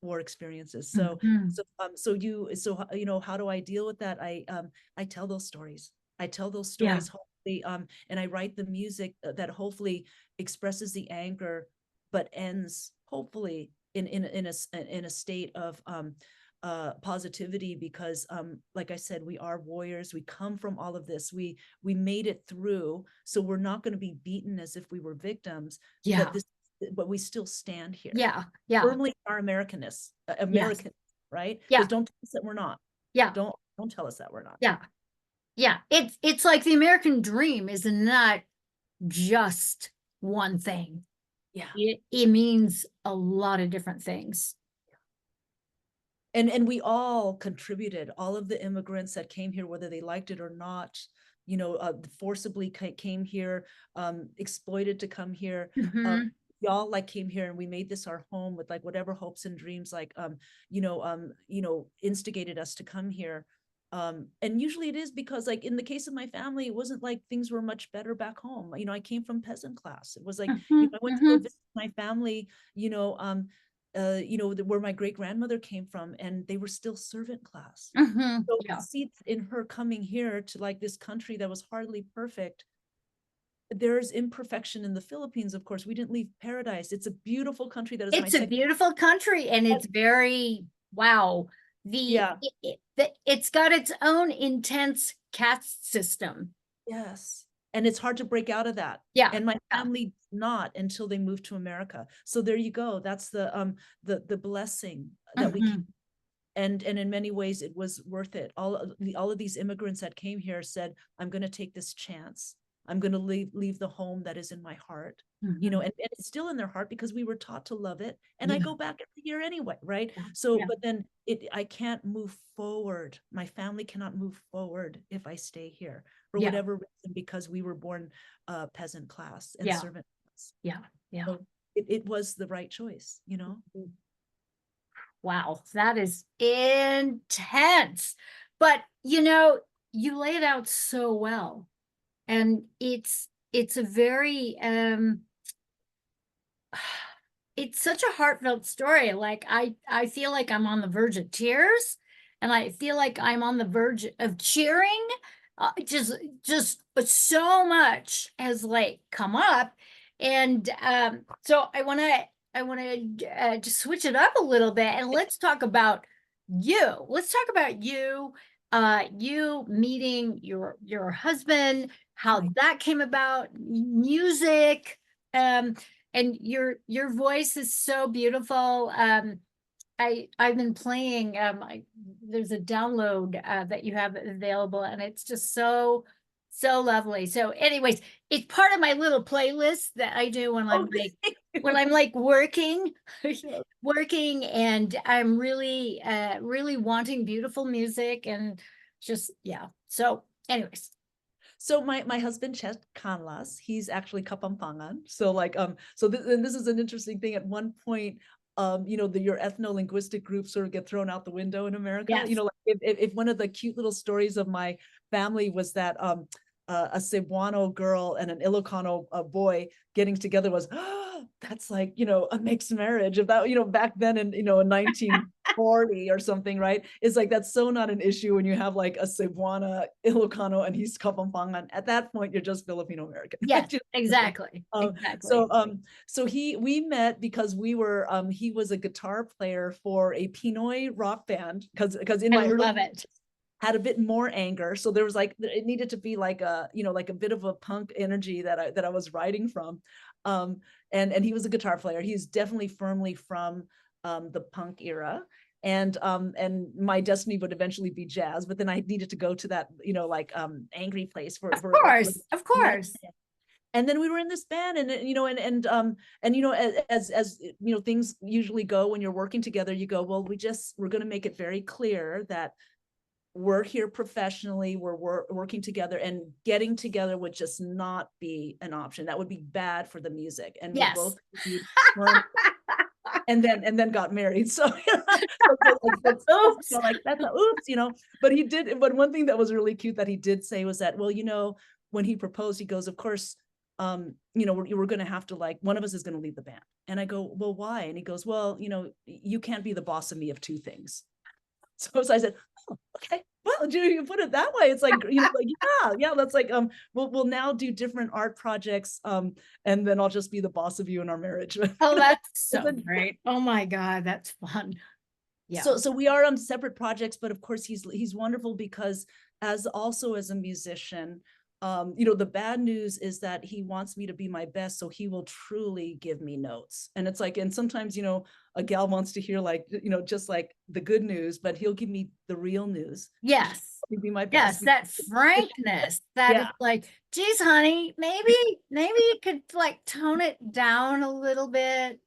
S2: War experiences. So,
S1: Mhm.
S2: you know, how do I deal with that? I tell those stories. I tell those
S1: Yeah.
S2: stories, hopefully, and I write the music that hopefully expresses the anger, but ends hopefully in a state of positivity because like I said, we are warriors. We come from all of this. We made it through, so we're not going to be beaten as if we were victims, but
S1: Yeah.
S2: this but we still stand here
S1: Yeah. Yeah.
S2: firmly our Americanness,
S1: Yes.
S2: American, right?
S1: Yeah.
S2: Because don't tell us that we're not.
S1: Yeah.
S2: Don't tell us that we're not.
S1: Yeah. Yeah. It's like the American dream is not just one thing.
S2: Yeah.
S1: It means a lot of different things.
S2: And we all contributed, all of the immigrants that came here, whether they liked it or not, you know, forcibly came here, exploited to come here.
S1: Mhm.
S2: We all like came here and we made this our home with like whatever hopes and dreams, like you know, instigated us to come here. And usually it is because like in the case of my family, it wasn't like things were much better back home. You know, I came from peasant class. It was like, you
S1: Mhm.
S2: know, I went to go
S1: Mhm.
S2: visit my family, you know, you know, where my great grandmother came from, and they were still servant class.
S1: Mhm.
S2: So to
S1: Yeah.
S2: see in her coming here to like this country that was hardly perfect, there's imperfection in the Philippines. Of course, we didn't leave paradise. It's a beautiful country that is my
S1: It's a
S2: second.
S1: beautiful country and it's very wow.
S2: Yeah.
S1: It's got its own intense caste system.
S2: Yes. And it's hard to break out of that.
S1: Yeah.
S2: And my
S1: Yeah.
S2: family not until they moved to America. So there you go. That's the blessing that we came.
S1: Mhm.
S2: And in many ways it was worth it. All of these immigrants that came here said, I'm going to take this chance. I'm going to leave the home that is in my heart, you know,
S1: Mhm.
S2: and it's still in their heart because we were taught to love it. And I
S1: Yeah.
S2: go back every year anyway, right?
S1: Yeah.
S2: So,
S1: Yeah.
S2: but then I can't move forward. My family cannot move forward if I stay here for
S1: Yeah.
S2: whatever reason, because we were born peasant class and
S1: Yeah.
S2: servant class.
S1: Yeah. Yeah.
S2: So it was the right choice, you know?
S1: Wow, that is intense. But you know, you lay it out so well. And it's a very it's such a heartfelt story. Like I feel like I'm on the verge of tears and I feel like I'm on the verge of cheering. Just so much has like come up And so I want to just switch it up a little bit, and let's talk about you. Let's talk about you, you meeting your husband, how
S2: Right.
S1: that came about, music, um, and your voice is so beautiful. I've been playing, there's a download that you have available, and it's just so lovely. So anyways, it's part of my little playlist that I do when
S2: Oh,
S1: when I'm like working
S2: yeah.
S1: working, and I'm really really wanting beautiful music, and just yeah. So anyways,
S2: So my husband Chet Canlas, he's actually Kapampangan. So like so and this is an interesting thing. At one point, you know, your ethno-linguistic groups sort of get thrown out the window in America. You
S1: yes.
S2: know, like if one of the cute little stories of my family was that a Cebuano girl and an Ilocano boy getting together was, oh, that's like, you know, a mixed marriage. If that, you know, back then in, you know, in 1940 or something, right? It's like that's so not an issue when you have like a Cebuana, Ilocano, and he's Kapampangan. At that point, you're just Filipino American.
S1: Yes,
S2: Right?
S1: exactly.
S2: Um,
S1: Exactly.
S2: so so we met because we were he was a guitar player for a Pinoy rock band because in
S1: I
S2: my early
S1: love it.
S2: had a bit more anger. So there was like, it needed to be like a, you know, like a bit of a punk energy that I was writing from. Um, and he was a guitar player. He's definitely firmly from the punk era. And my destiny would eventually be jazz, but then I needed to go to that, you know, like angry place
S1: Of
S2: for
S1: course, of course.
S2: and then we were in this band and you know and you know as you know things usually go when you're working together, you go, well, we're going to make it very clear that we're here professionally, we're working together, and getting together would just not be an option. That would be bad for the music. And we
S1: Yes.
S2: both agreed firm, and then got married. So, so, like,
S1: Oops.
S2: like that's a oops, you know. But he did. But one thing that was really cute that he did say was that, well, you know, when he proposed, he goes, of course, you know, we're going to have to, like, one of us is going to leave the band. And I go, well, why? And he goes, well, you know, you can't be the boss of me of two things. So I said, oh, okay. Well, do you put it that way? It's like, you know, like, yeah, that's like, we'll now do different art projects. And then I'll just be the boss of you in our marriage.
S1: Oh,
S2: You know?
S1: that's so great. Oh my God, that's fun. Yeah.
S2: So we are on separate projects, but of course he's wonderful because as a musician, you know, the bad news is that he wants me to be my best, so he will truly give me notes. And it's like, and sometimes, you know, a gal wants to hear, like, you know, just like the good news, but he'll give me the real news.
S1: Yes.
S2: Be my
S1: Yes,
S2: best.
S1: that frankness, that is
S2: Yeah.
S1: like, geez, honey, maybe you could like tone it down a little bit.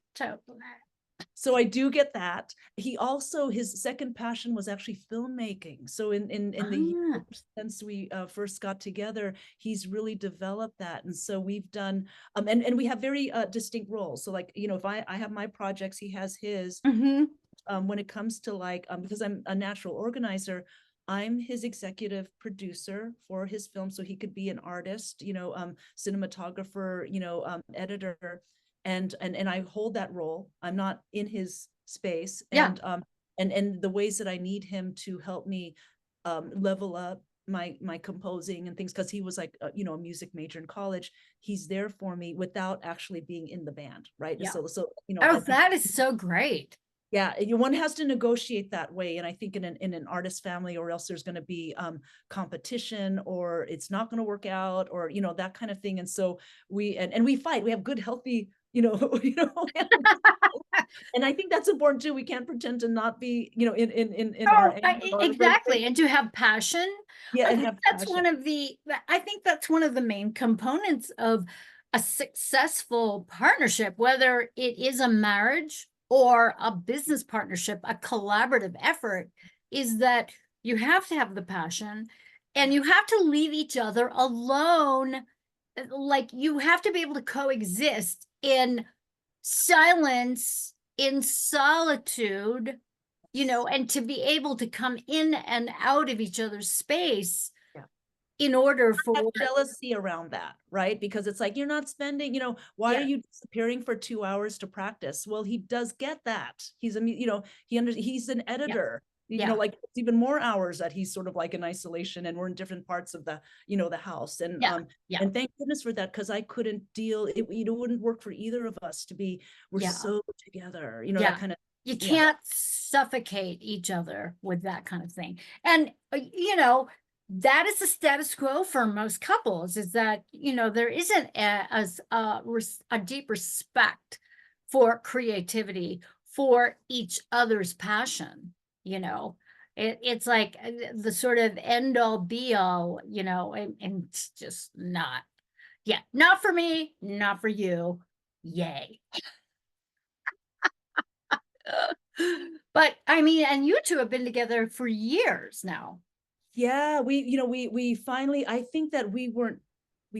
S2: So I do get that. He also, his second passion was actually filmmaking. So in the
S1: Ah,
S2: years since we first got together, he's really developed that. And so we've done, and we have very distinct roles. So like, you know, if I have my projects, he has his.
S1: mhm.
S2: When it comes to like, because I'm a natural organizer, I'm his executive producer for his film, so he could be an artist, you know, cinematographer, you know, editor, and I hold that role. I'm not in his space,
S1: Yeah,
S2: and the ways that I need him to help me level up my composing and things, because he was like you know, a music major in college. He's there for me without actually being in the band, right? And
S1: yeah.
S2: so you know,
S1: Oh, that is so great.
S2: yeah, one has to negotiate that way. And I think in an artist family, or else there's going to be competition, or it's not going to work out, or, you know, that kind of thing. And so and we fight, we have good, healthy, you know, you know, and I think that's important too. We can't pretend to not be, you know, in our
S1: Oh,
S2: anger or
S1: exactly. And to have passion.
S2: yeah,
S1: I
S2: and
S1: think
S2: have
S1: that's
S2: passion.
S1: I think that's one of the main components of a successful partnership, whether it is a marriage or a business partnership, a collaborative effort, is that you have to have the passion, and you have to leave each other alone. Like, you have to be able to coexist in silence, in solitude, and to be able to come in and out of each other's space
S2: Yeah.
S1: in order
S2: Have
S1: for,
S2: jealousy around that, right? Because it's like, you're not spending, you know, why are
S1: yeah,
S2: you disappearing for 2 hours to practice? Well, he does get that. He's a, you know, he's an
S1: yeah,
S2: editor.
S1: Yeah.
S2: like it's even more hours that he's sort of like in isolation and we're in different parts of the, the house.
S1: Yeah. Yeah.
S2: And thank goodness for that, because I couldn't deal it, wouldn't work for either of us to be, we're
S1: Yeah.
S2: so together,
S1: Yeah.
S2: that kind of,
S1: You
S2: yeah.
S1: can't suffocate each other with that kind of thing. And, that is the status quo for most couples, is that, there isn't a deep respect for creativity, for each other's passion. It's like the sort of end all be all, and it's just not. Yeah, not for me, not for you. Yay. But I mean, and you two have been together for years now.
S2: Yeah, we finally, I think that we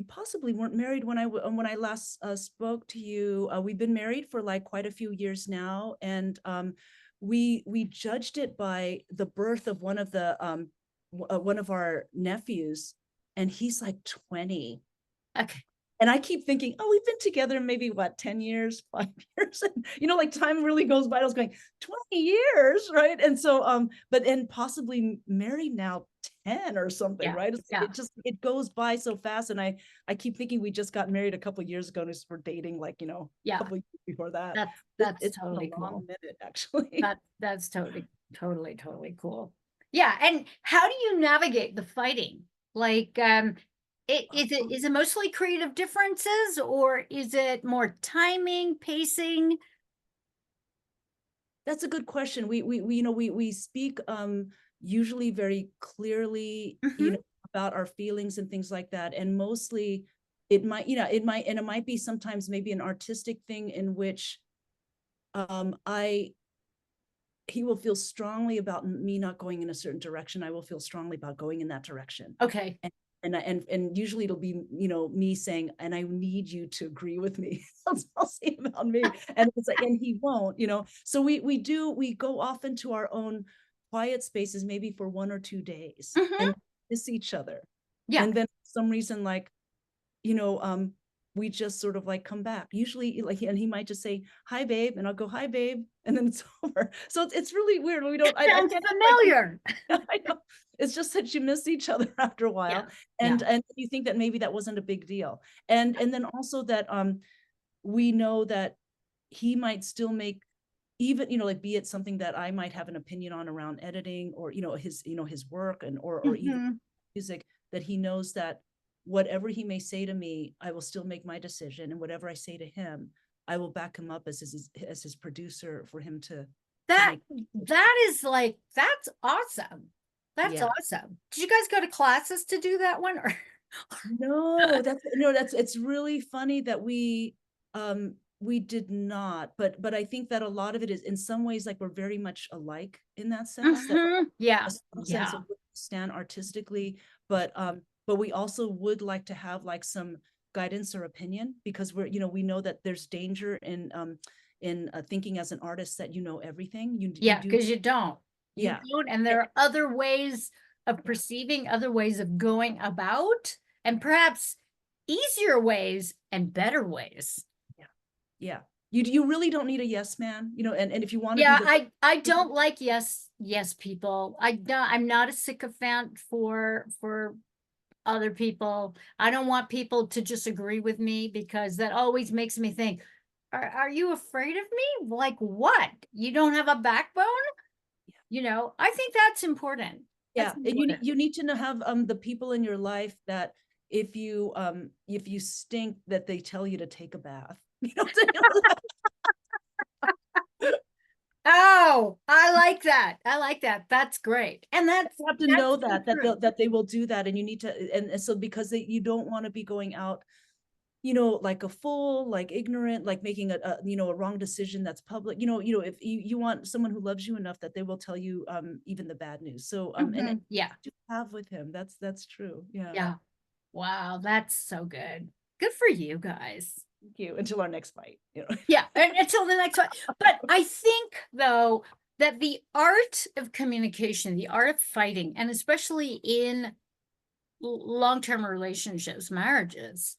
S2: possibly weren't married when I last spoke to you. We've been married for like quite a few years now, and we judged it by the birth of one of our nephews, and he's like 20.
S1: Okay.
S2: And I keep thinking, oh, we've been together maybe what, 10 years, 5 years. And like time really goes by. I was going, 20 years, right? And so and possibly married now 10 or something,
S1: Yeah.
S2: right?
S1: Yeah.
S2: It goes by so fast. And I keep thinking we just got married a couple of years ago and we're dating like, a
S1: Yeah.
S2: couple of years before that.
S1: That's
S2: It's
S1: totally
S2: been a long
S1: cool.
S2: minute, actually.
S1: That's totally cool. Yeah. And how do you navigate the fighting? Like, is it mostly creative differences, or is it more timing, pacing?
S2: That's a good question. We speak usually very clearly,
S1: Mhm.
S2: about our feelings and things like that. And mostly it might be sometimes maybe an artistic thing in which I he will feel strongly about me not going in a certain direction. I will feel strongly about going in that direction.
S1: Okay.
S2: And usually it'll be, me saying, and I need you to agree with me. I'll say about me. And it's like, and he won't, so we go off into our own quiet spaces, maybe for 1 or 2 days,
S1: Mhm.
S2: and miss each other.
S1: Yeah.
S2: And then for some reason, like, you know, we just sort of like come back. Usually, like, and he might just say, "Hi, babe," and I'll go, "Hi, babe," and then it's over. So it's really weird. We don't. I
S1: Sounds
S2: can't explain.
S1: familiar.
S2: I know. It's just that you miss each other after a
S1: Yeah.
S2: while,
S1: Yeah.
S2: and you think that maybe that wasn't a big deal, and then also that we know that he might still make, even, like, be it something that I might have an opinion on around editing, or his work, and or even
S1: Mhm.
S2: music, that he knows that whatever he may say to me, I will still make my decision, and whatever I say to him, I will back him up as his producer, for him to
S1: That
S2: make.
S1: that's awesome. That's
S2: Yeah.
S1: awesome. Did you guys go to classes to do that one, or?
S2: No, it's really funny that we did not, but I think that a lot of it is in some ways like we're very much alike in that sense, that
S1: Yeah.
S2: a strong sense
S1: Yeah.
S2: of where we stand artistically, but we also would like to have like some guidance or opinion, because we know that there's danger in thinking as an artist that everything. You
S1: Yeah,
S2: do.
S1: because you don't. You
S2: Yeah.
S1: don't, and there are other ways of perceiving, other ways of going about, and perhaps easier ways and better ways.
S2: Yeah. Yeah. You really don't need a yes man, and if you want to be
S1: Yeah,
S2: the.
S1: I don't like yes people. I'm not a sycophant for other people. I don't want people to just agree with me, because that always makes me think, are you afraid of me? Like what? You don't have a backbone? I think that's important.
S2: Yeah,
S1: That's
S2: and
S1: important.
S2: you need to know, have the people in your life that if you stink, that they tell you to take a bath.
S1: Oh, I like that. I like that. That's great. And
S2: You have to
S1: that's
S2: know
S1: so
S2: that
S1: true.
S2: they will do that, and you need to, and so because you don't want to be going out, like a fool, like ignorant, like making a wrong decision that's public. If you want someone who loves you enough that they will tell you even the bad news. So and
S1: Yeah.
S2: you have with him. That's true. Yeah.
S1: Yeah. Wow, that's so good. Good for you guys.
S2: Thank you. Until our next fight.
S1: Yeah, and until the next one. But I think, though, that the art of communication, the art of fighting, and especially in long-term relationships, marriages,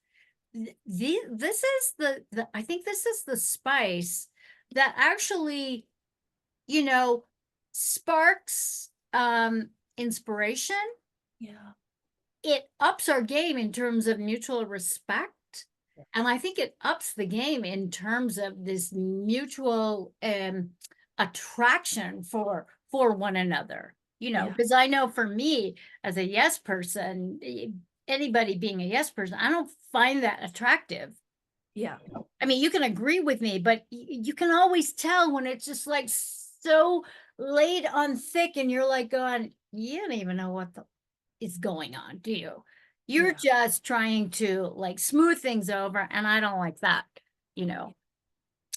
S1: this is the I think this is the spice that actually, you know, sparks inspiration.
S2: Yeah.
S1: It ups our game in terms of mutual respect. And I think it ups the game in terms of this mutual attraction for one another. You know,
S2: Yeah.
S1: because I know for me as a yes person, anybody being a yes person, I don't find that attractive.
S2: Yeah.
S1: I mean, you can agree with me, but you can always tell when it's just like so laid on thick, and you're like going, you don't even know what is going on, do you? You're
S2: Yeah.
S1: just trying to like smooth things over, and I don't like that, you know.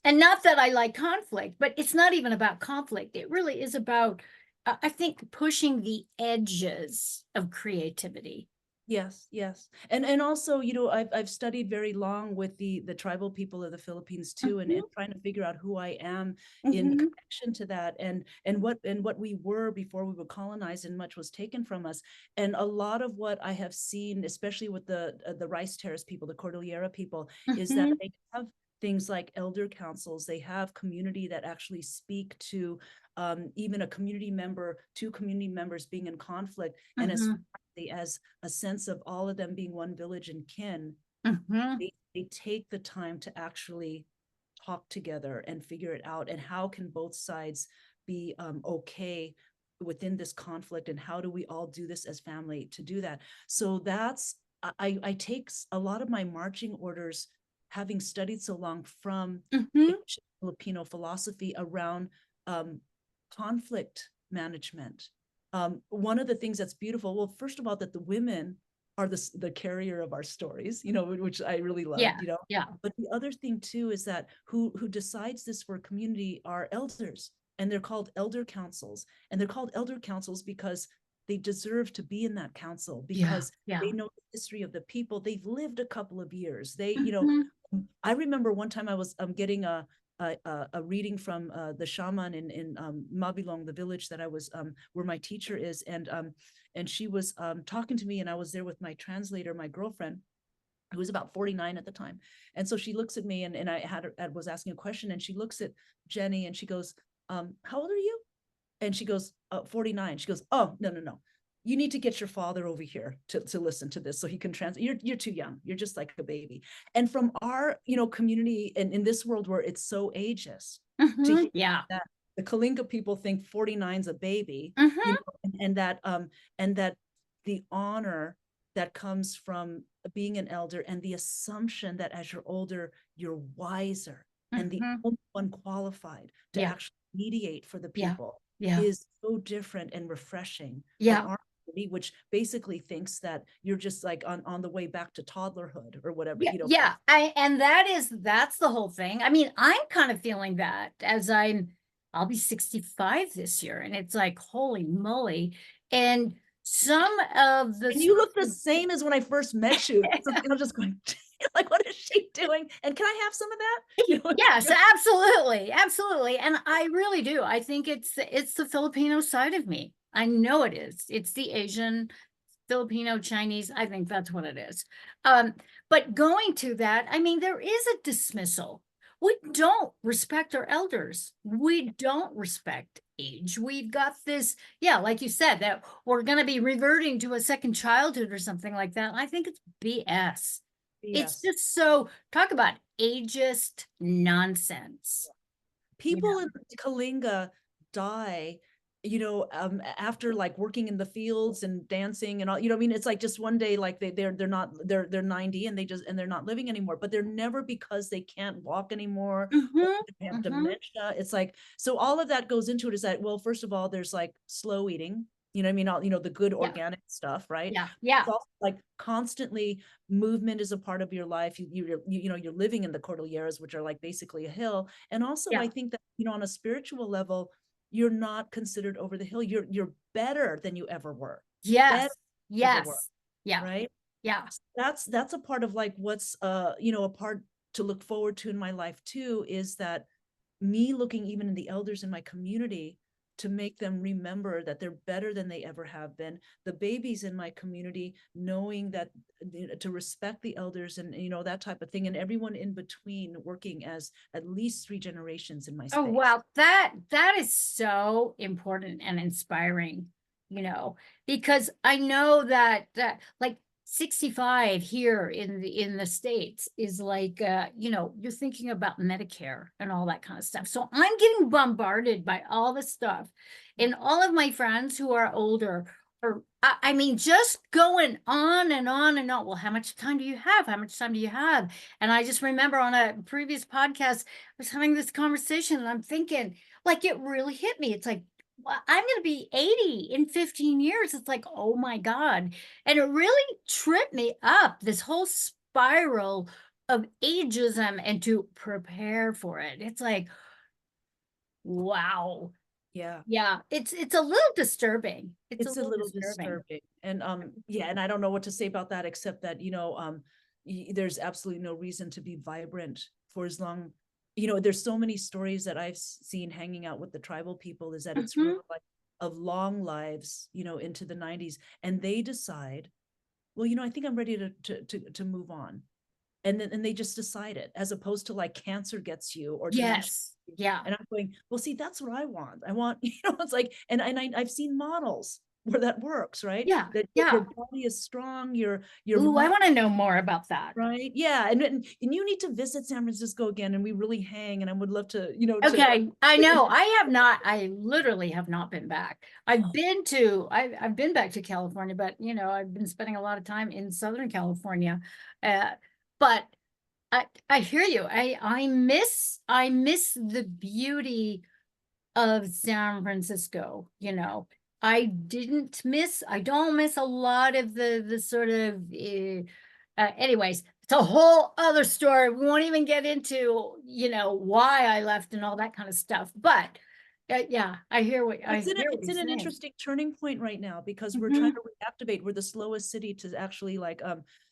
S1: And not that I like conflict, but it's not even about conflict. It really is about, I think, pushing the edges of creativity.
S2: Yes, yes. And also, you know, I've studied very long with the tribal people of the Philippines too, and
S1: Mhm,
S2: trying to figure out who I am in
S1: mhm,
S2: connection to that, and what we were before we were colonized, and much was taken from us. And a lot of what I have seen, especially with the Rice Terrace people, the Cordillera people, is that
S1: mhm,
S2: they have things like elder councils. They have community that actually speak to even a community member, two community members being in conflict, and
S1: mhm,
S2: as a sense of all of them being one village and kin,
S1: mhm,
S2: they take the time to actually talk together and figure it out. And how can both sides be okay within this conflict? And how do we all do this as family to do that? So that's, I take a lot of my marching orders, having studied so long, from
S1: mhm.
S2: Filipino philosophy around um, conflict management. One of the things that's beautiful, well, first of all, that the women are the carrier of our stories, you know, which I really
S1: Yeah,
S2: loved, you know.
S1: yeah,
S2: But the other thing too is that who decides this for a community are elders, and they're called elder councils, and they're called elder councils because they deserve to be in that council,
S1: yeah,
S2: because
S1: yeah.
S2: they know the history of the people. They've lived a couple of years. They, you know,
S1: Mhm,
S2: I remember one time I was getting a reading from the shaman in Mabilong, the village that I was where my teacher is, and she was talking to me, and I was there with my translator, my girlfriend, who was about 49 at the time. And so she looks at me, and I was asking a question, and she looks at Jenny, and she goes, how old are you? And she goes, 49. She goes, oh, no, no, no. You need to get your father over here to listen to this so he can translate. You're too young. You're just like a baby. And from our, you know, community, and in this world where it's so ageist, to
S1: mhm,
S2: hear
S1: yeah,
S2: that the Kalinga people think 49's a baby, you
S1: mhm,
S2: know, and that the honor that comes from being an elder, and the assumption that as you're older, you're wiser and the
S1: mhm,
S2: only one qualified to
S1: yeah,
S2: actually mediate for the
S1: yeah,
S2: people,
S1: yeah,
S2: is so different and refreshing from
S1: yeah.
S2: our community, which basically thinks that you're just like on the way back to toddlerhood or whatever,
S1: Yeah,
S2: you know.
S1: yeah. And that's the whole thing. I mean, I'm kind of feeling that as I'll be 65 this year, and it's like, holy moly. And some of the
S2: And you look the
S1: sort
S2: same as when I first met you. So I'm just going, like, what is she doing? And can I have some of that? You know, it's
S1: yes,
S2: really,
S1: absolutely, absolutely. And I really do. I think it's the Filipino side of me. I know it is. It's the Asian, Filipino, Chinese. I think that's what it is. But going to that, I mean, there is a dismissal. We don't respect our elders. We don't respect age. We've got this, yeah, like you said, that we're going to be reverting to a second childhood or something like that. I think it's BS. It's
S2: yes.
S1: just so, talk about ageist nonsense, you
S2: People
S1: know?
S2: in Kalinga die, you know, after like working in the fields and dancing and all, you know, I mean, it's like just one day, like they're not, they're 90, and they're not living anymore, but they're never because they can't walk anymore or
S1: Mm-hmm.
S2: they have
S1: Mm-hmm.
S2: dementia. It's like, so all of that goes into it, is that, well, first of all, there's like slow eating, you know what I mean? All, you know, the good
S1: Yeah.
S2: organic stuff, right?
S1: Yeah. Yeah.
S2: It's also like constantly movement is a part of your life. You know, you're living in the Cordilleras, which are like basically a hill. And also,
S1: Yeah.
S2: I think that, you know, on a spiritual level, you're not considered over the hill. You're better than you ever were. Better
S1: Yes.
S2: than you ever were,
S1: Yes. Yeah.
S2: right?
S1: Yeah.
S2: That's a part of like what's you know, a part to look forward to in my life too, is that me looking even in the elders in my community, to make them remember that they're better than they ever have been. The babies in my community, knowing that to respect the elders and, that type of thing, and everyone in between working as at least 3 generations in my
S1: Oh,
S2: space.
S1: wow. That is so important and inspiring, because I know that like 65 here in the States is like, you're thinking about Medicare and all that kind of stuff. So I'm getting bombarded by all this stuff. And all of my friends who are older are, I mean, just going on and on and on. Well, how much time do you have? How much time do you have? And I just remember on a previous podcast, I was having this conversation and I'm thinking, like, it really hit me. It's like, well, I'm going to be 80 in 15 years. It's like, oh my God. And it really tripped me up, this whole spiral of ageism, and to prepare for it. It's like, wow.
S2: Yeah.
S1: Yeah, it's a little disturbing. It's a
S2: It's a
S1: little
S2: little
S1: disturbing.
S2: disturbing. And yeah, and I don't know what to say about that, except that, there's absolutely no reason to be vibrant for as long. There's so many stories that I've seen hanging out with the tribal people, is that it's really like of long lives, into the 90s, and they decide, well, I think I'm ready to move on. And they just decide it, as opposed to like cancer gets you or dementia.
S1: Yes. Yeah.
S2: And I'm going, well, see, that's what I want. I want, it's like, and I've seen models where that works, right?
S1: Yeah.
S2: That
S1: Yeah.
S2: your body is strong, your
S1: Ooh, I
S2: mind,
S1: want to know more about that.
S2: right? Yeah. And you need to visit San Francisco again, and we really hang. And I would love to,
S1: Okay, I know. I literally have not been back. I've been back to California, but I've been spending a lot of time in Southern California. But I hear you. I miss the beauty of San Francisco. I don't miss a lot of the sort of anyways, it's a whole other story. We won't even get into, why I left and all that kind of stuff. But yeah, I hear what
S2: It's in,
S1: you're
S2: an
S1: saying.
S2: interesting turning point right now, because we're trying
S1: Mhm.
S2: to reactivate. We're the slowest city to actually like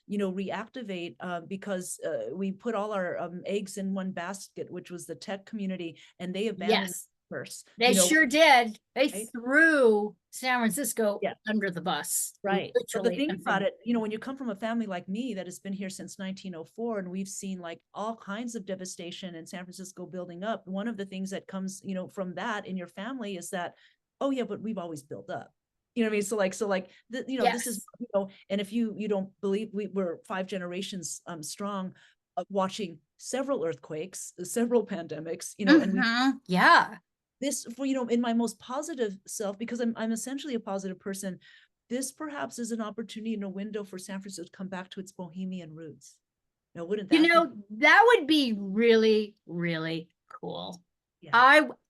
S2: reactivate, because we put all our eggs in one basket, which was the tech community, and they abandoned
S1: Yes,
S2: first.
S1: they sure did. They
S2: Right?
S1: threw San Francisco
S2: Yeah.
S1: under the bus,
S2: Right. But the
S1: literally
S2: thing
S1: and
S2: about it,
S1: figuratively.
S2: when you come from a family like me that has been here since 1904, and we've seen like all kinds of devastation in San Francisco building up, one of the things that comes, from that in your family is that, oh yeah, but we've always built up. You know what I mean? This is,
S1: Yes.
S2: and if you don't believe, we're 5 generations strong, watching several earthquakes, several pandemics, and we
S1: Yeah.
S2: this for in my most positive self, because I'm essentially a positive person. This perhaps is an opportunity and a window for San Francisco to come back to its bohemian roots. Now, wouldn't that be?
S1: That would be really, really cool.
S2: Yeah.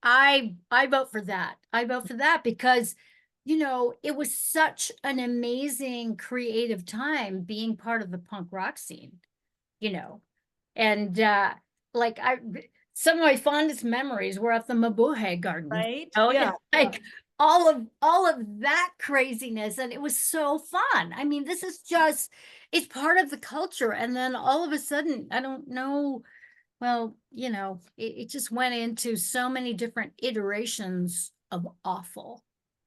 S1: I vote for that. I vote for that because, it was such an amazing creative time being part of the punk rock scene, you know, and like some of my fondest memories were at the Mabuhay Gardens.
S2: Right.
S1: It's
S2: Yeah.
S1: like all of that craziness, and it was so fun. I mean, it's part of the culture, and then all of a sudden, I don't know. Well, it just went into so many different iterations of awful.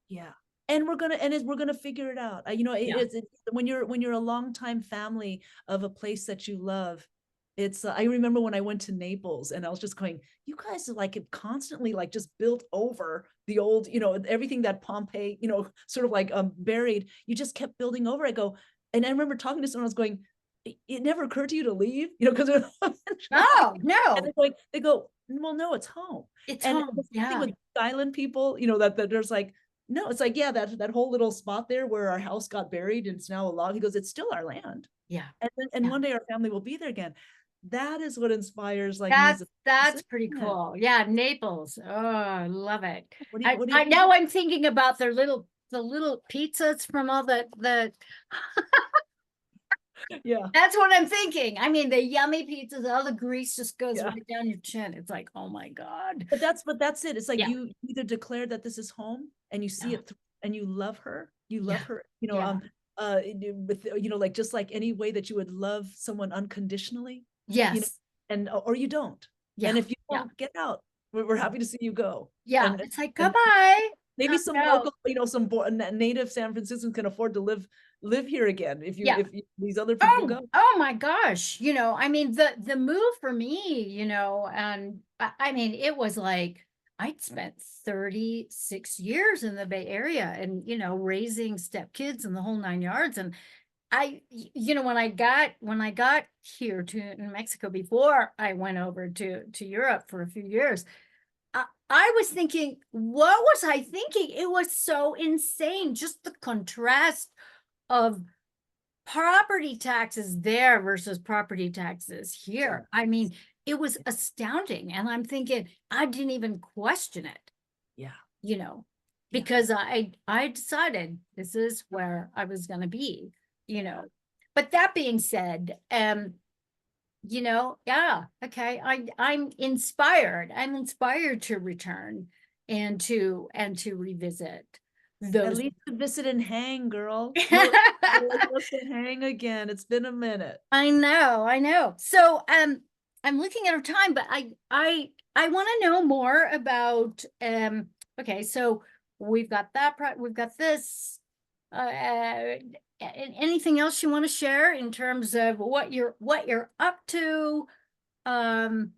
S2: Yeah. We're gonna figure it out.
S1: Yeah.
S2: It's when you're a longtime family of a place that you love. It's I remember when I went to Naples, and I was just going, you guys are like constantly like just built over the old, everything that Pompeii, sort of like buried. You just kept building over. I go, and I remember talking to someone, I was going, it never occurred to you to leave, because
S1: Oh,
S2: and
S1: no,
S2: they go, well, no, it's home.
S1: it's
S2: And
S1: home.
S2: the same thing
S1: Yeah.
S2: with island people, that there's like, no, it's like, yeah, that whole little spot there where our house got buried and it's now a log. He goes, it's still our land.
S1: Yeah.
S2: And
S1: Yeah.
S2: one day our family will be there again. That is what inspires like me as
S1: That's
S2: a
S1: pretty
S2: yeah.
S1: cool. Yeah, Naples. Oh, I love it.
S2: What do you
S1: I
S2: think?
S1: know I'm thinking about the little pizzas from all the
S2: Yeah.
S1: that's what I'm thinking. I mean, the yummy pizzas, all the grease just goes
S2: Yeah.
S1: right down your chin. It's like, oh my God.
S2: But that's it. It's like
S1: Yeah.
S2: you either declare that this is home and you see
S1: Yeah.
S2: it and you love her. You
S1: Yeah.
S2: love her,
S1: Yeah.
S2: with like just like any way that you would love someone unconditionally, you know,
S1: Yes.
S2: and or you don't.
S1: Yeah.
S2: And if you
S1: Yeah.
S2: don't, get out. We're happy to see you go.
S1: Yeah.
S2: And
S1: It's like,
S2: and
S1: goodbye.
S2: maybe some
S1: No.
S2: local, some native San Franciscans can afford to live here again
S1: Yeah.
S2: if these other people
S1: Oh,
S2: go.
S1: oh my gosh. I mean, the move for me, and I mean, it was like I'd spent 36 years in the Bay Area and, raising stepkids and the whole nine yards. And when I got here to New Mexico before I went over to Europe for a few years, I was thinking, what was I thinking? It was so insane, just the contrast of property taxes there versus property taxes
S2: Yeah.
S1: here. I mean, it was astounding. And I'm thinking, I didn't even question it,
S2: Yeah.
S1: you know,
S2: Yeah.
S1: because I decided this is where I was going to be, you know. But that being said, yeah, okay, I'm inspired. I'm inspired to return and to revisit
S2: At
S1: those.
S2: least to visit and hang, girl. Like us to hang again. It's been a minute.
S1: I know. So I'm looking at our time, but I want to know more about okay, so we've got that we've got this anything else you want to share in terms of what you're up to, um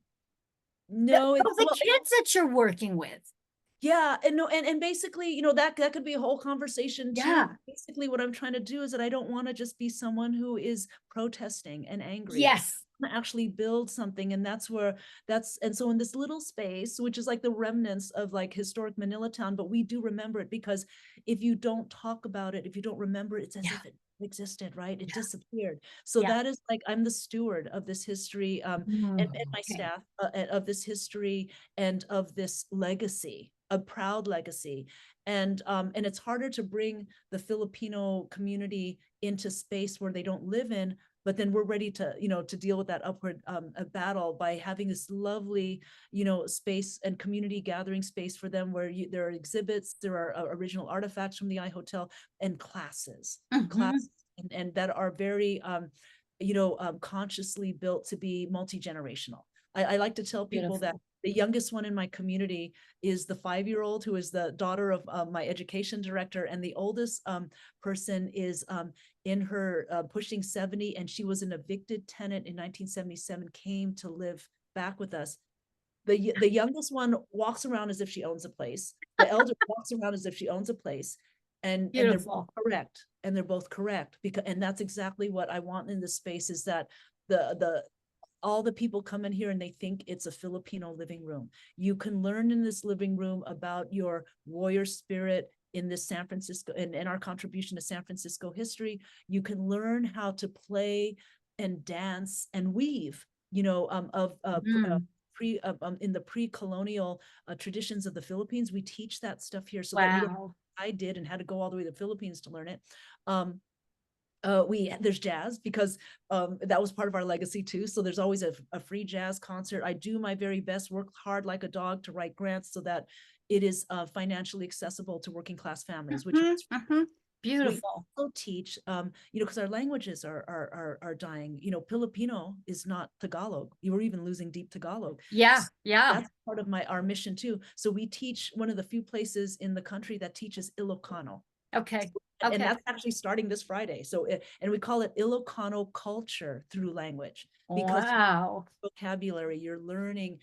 S2: No,
S1: the kids that you're working with.
S2: yeah, and no, and basically, that could be a whole conversation too.
S1: Yeah.
S2: Basically, what I'm trying to do is that I don't want to just be someone who is protesting and angry.
S1: Yes.
S2: I wanna actually build something, and and so in this little space, which is like the remnants of like historic Manila town, but we do remember it because if you don't talk about it, if you don't remember it, it's as
S1: Yeah.
S2: if it existed, right? It
S1: Yeah.
S2: disappeared. So
S1: Yeah.
S2: that is like I'm the steward of this history, and my
S1: Okay.
S2: staff of this history and of this legacy, a proud legacy. And it's harder to bring the Filipino community into space where they don't live in, but then we're ready to deal with that upward battle by having this lovely space and community gathering space for them where there are exhibits, there are original artifacts from the I Hotel, and classes and that are very consciously built to be multi-generational. I like to tell people that
S1: Beautiful.
S2: the youngest one in my community is the 5-year-old who is the daughter of my education director, and the oldest person is in her pushing 70, and she was an evicted tenant in 1977, came to live back with us. The youngest one walks around as if she owns a place. The elder walks around as if she owns a place, and they're both
S1: Beautiful.
S2: correct, because and that's exactly what I want in this space, is that the all the people come in here and they think it's a Filipino living room. You can learn in this living room about your warrior spirit in this San Francisco and our contribution to San Francisco history. You can learn how to play and dance and weave, in the pre-colonial traditions of the Philippines. We teach that stuff here so that you don't,
S1: Wow.
S2: I did, and had to go all the way to the Philippines to learn it. There's jazz because that was part of our legacy too. So there's always a free jazz concert. I do my very best, work hard like a dog to write grants so that it is financially accessible to working class families, which we
S1: Beautiful.
S2: also teach, because our languages are dying. Filipino is not Tagalog. You were even losing deep Tagalog.
S1: Yeah.
S2: So
S1: Yeah.
S2: that's part of our mission too. So we teach one of the few places in the country that teaches Ilocano.
S1: Okay.
S2: And
S1: Okay.
S2: that's actually starting this Friday. And we call it Ilocano culture through language, because
S1: Wow.
S2: vocabulary, you're learning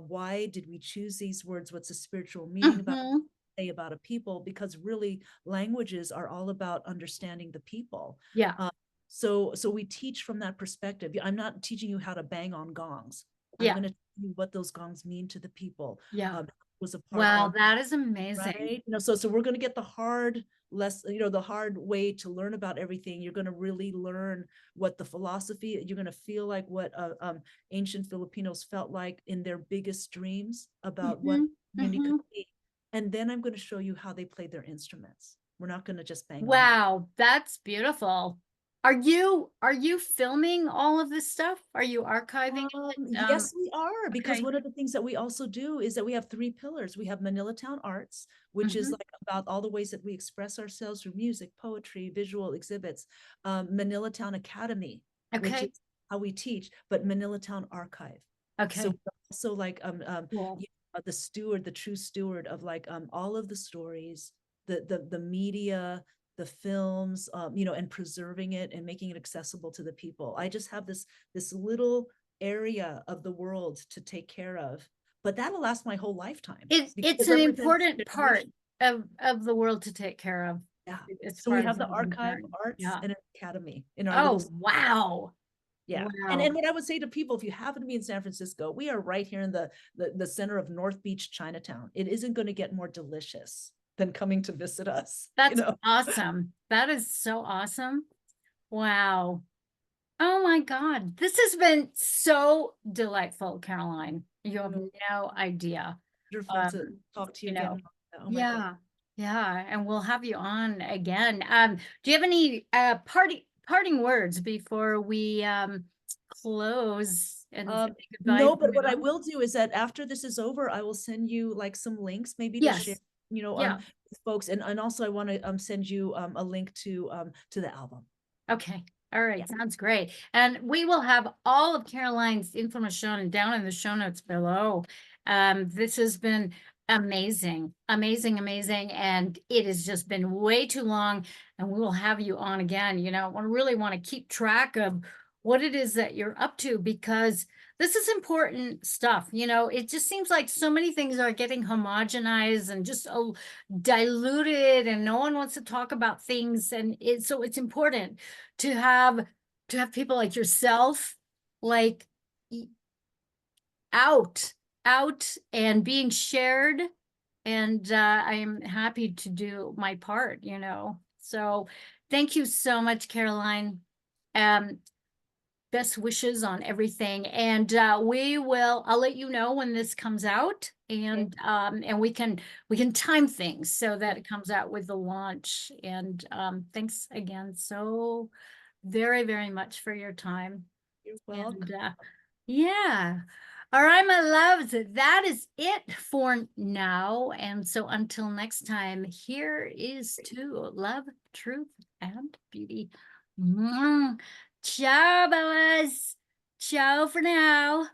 S2: why did we choose these words? What's the spiritual meaning about a people? Because really languages are all about understanding the people.
S1: Yeah.
S2: So we teach from that perspective. I'm not teaching you how to bang on gongs. I'm
S1: Yeah.
S2: going to tell you what those gongs mean to the people.
S1: Yeah.
S2: Was a part
S1: Wow,
S2: of,
S1: that is amazing.
S2: right? So we're going to get the hard the hard way to learn about everything. You're going to really learn what the philosophy, you're going to feel like what ancient Filipinos felt like in their biggest dreams about what community could be. And then I'm going to show you how they played their instruments. We're not going to just bang on.
S1: Wow, that's beautiful. Are you filming all of this stuff? Are you archiving it?
S2: Yes, we are, because
S1: okay.
S2: one of the things that we also do is that we have 3 pillars. We have Manila Town Arts, which is like about all the ways that we express ourselves through music, poetry, visual exhibits. Manila Town Academy, which
S1: Okay.
S2: is how we teach, but Manila Town Archive.
S1: Okay.
S2: So also like
S1: Cool.
S2: the steward, the true steward of like all of the stories, the media, the films, you know, and preserving it and making it accessible to the people. I just have this little area of the world to take care of, but that'll last my whole lifetime
S1: It's
S2: because
S1: it's
S2: it
S1: an
S2: represents
S1: important part
S2: generation.
S1: of the world to take care of.
S2: Yeah.
S1: It's
S2: So we
S1: part of
S2: have the
S1: living
S2: archive,
S1: here.
S2: arts,
S1: Yeah.
S2: and an academy in our little.
S1: Oh, wow.
S2: Yeah.
S1: Wow.
S2: And what I would say to people, if you happen to be in San Francisco, we are right here in the center of North Beach, Chinatown. It isn't going to get more delicious than coming to visit us, you
S1: That's
S2: know.
S1: awesome. That is so awesome. Wow. Oh my God. This has been so delightful, Caroline. You have
S2: No,
S1: no idea.
S2: wonderful to talk to you
S1: You know,
S2: again. Oh my God.
S1: yeah, yeah, and we'll have you on again. Do you have any parting words before we close and say goodbye
S2: No,
S1: for
S2: but what I
S1: now?
S2: will do is that after this is over, I will send you like some links maybe to share,
S1: Yes.
S2: you know,
S1: Yeah.
S2: with folks. And also I want to send you a link to the album.
S1: Okay. All right.
S2: Yeah.
S1: Sounds great. And we will have all of Caroline's information down in the show notes below. This has been amazing, amazing, amazing. And it has just been way too long. And we will have you on again. You know, I really want to keep track of what it is that you're up to because this is important stuff. You know, it just seems like so many things are getting homogenized and just diluted, and no one wants to talk about things. And so it's important to have people like yourself, like out and being shared. And I am happy to do my part, you know. So thank you so much, Caroline. Um, best wishes on everything. And I'll let you know when this comes out,
S2: Okay.
S1: and we can time things so that it comes out with the launch. And thanks again so very, very much for your time.
S2: You're
S1: And
S2: welcome.
S1: yeah. All right, my loves, that is it for now. And so until next time, here is to love, truth, and beauty. Mwah. Ciao, Bellas. Ciao for now.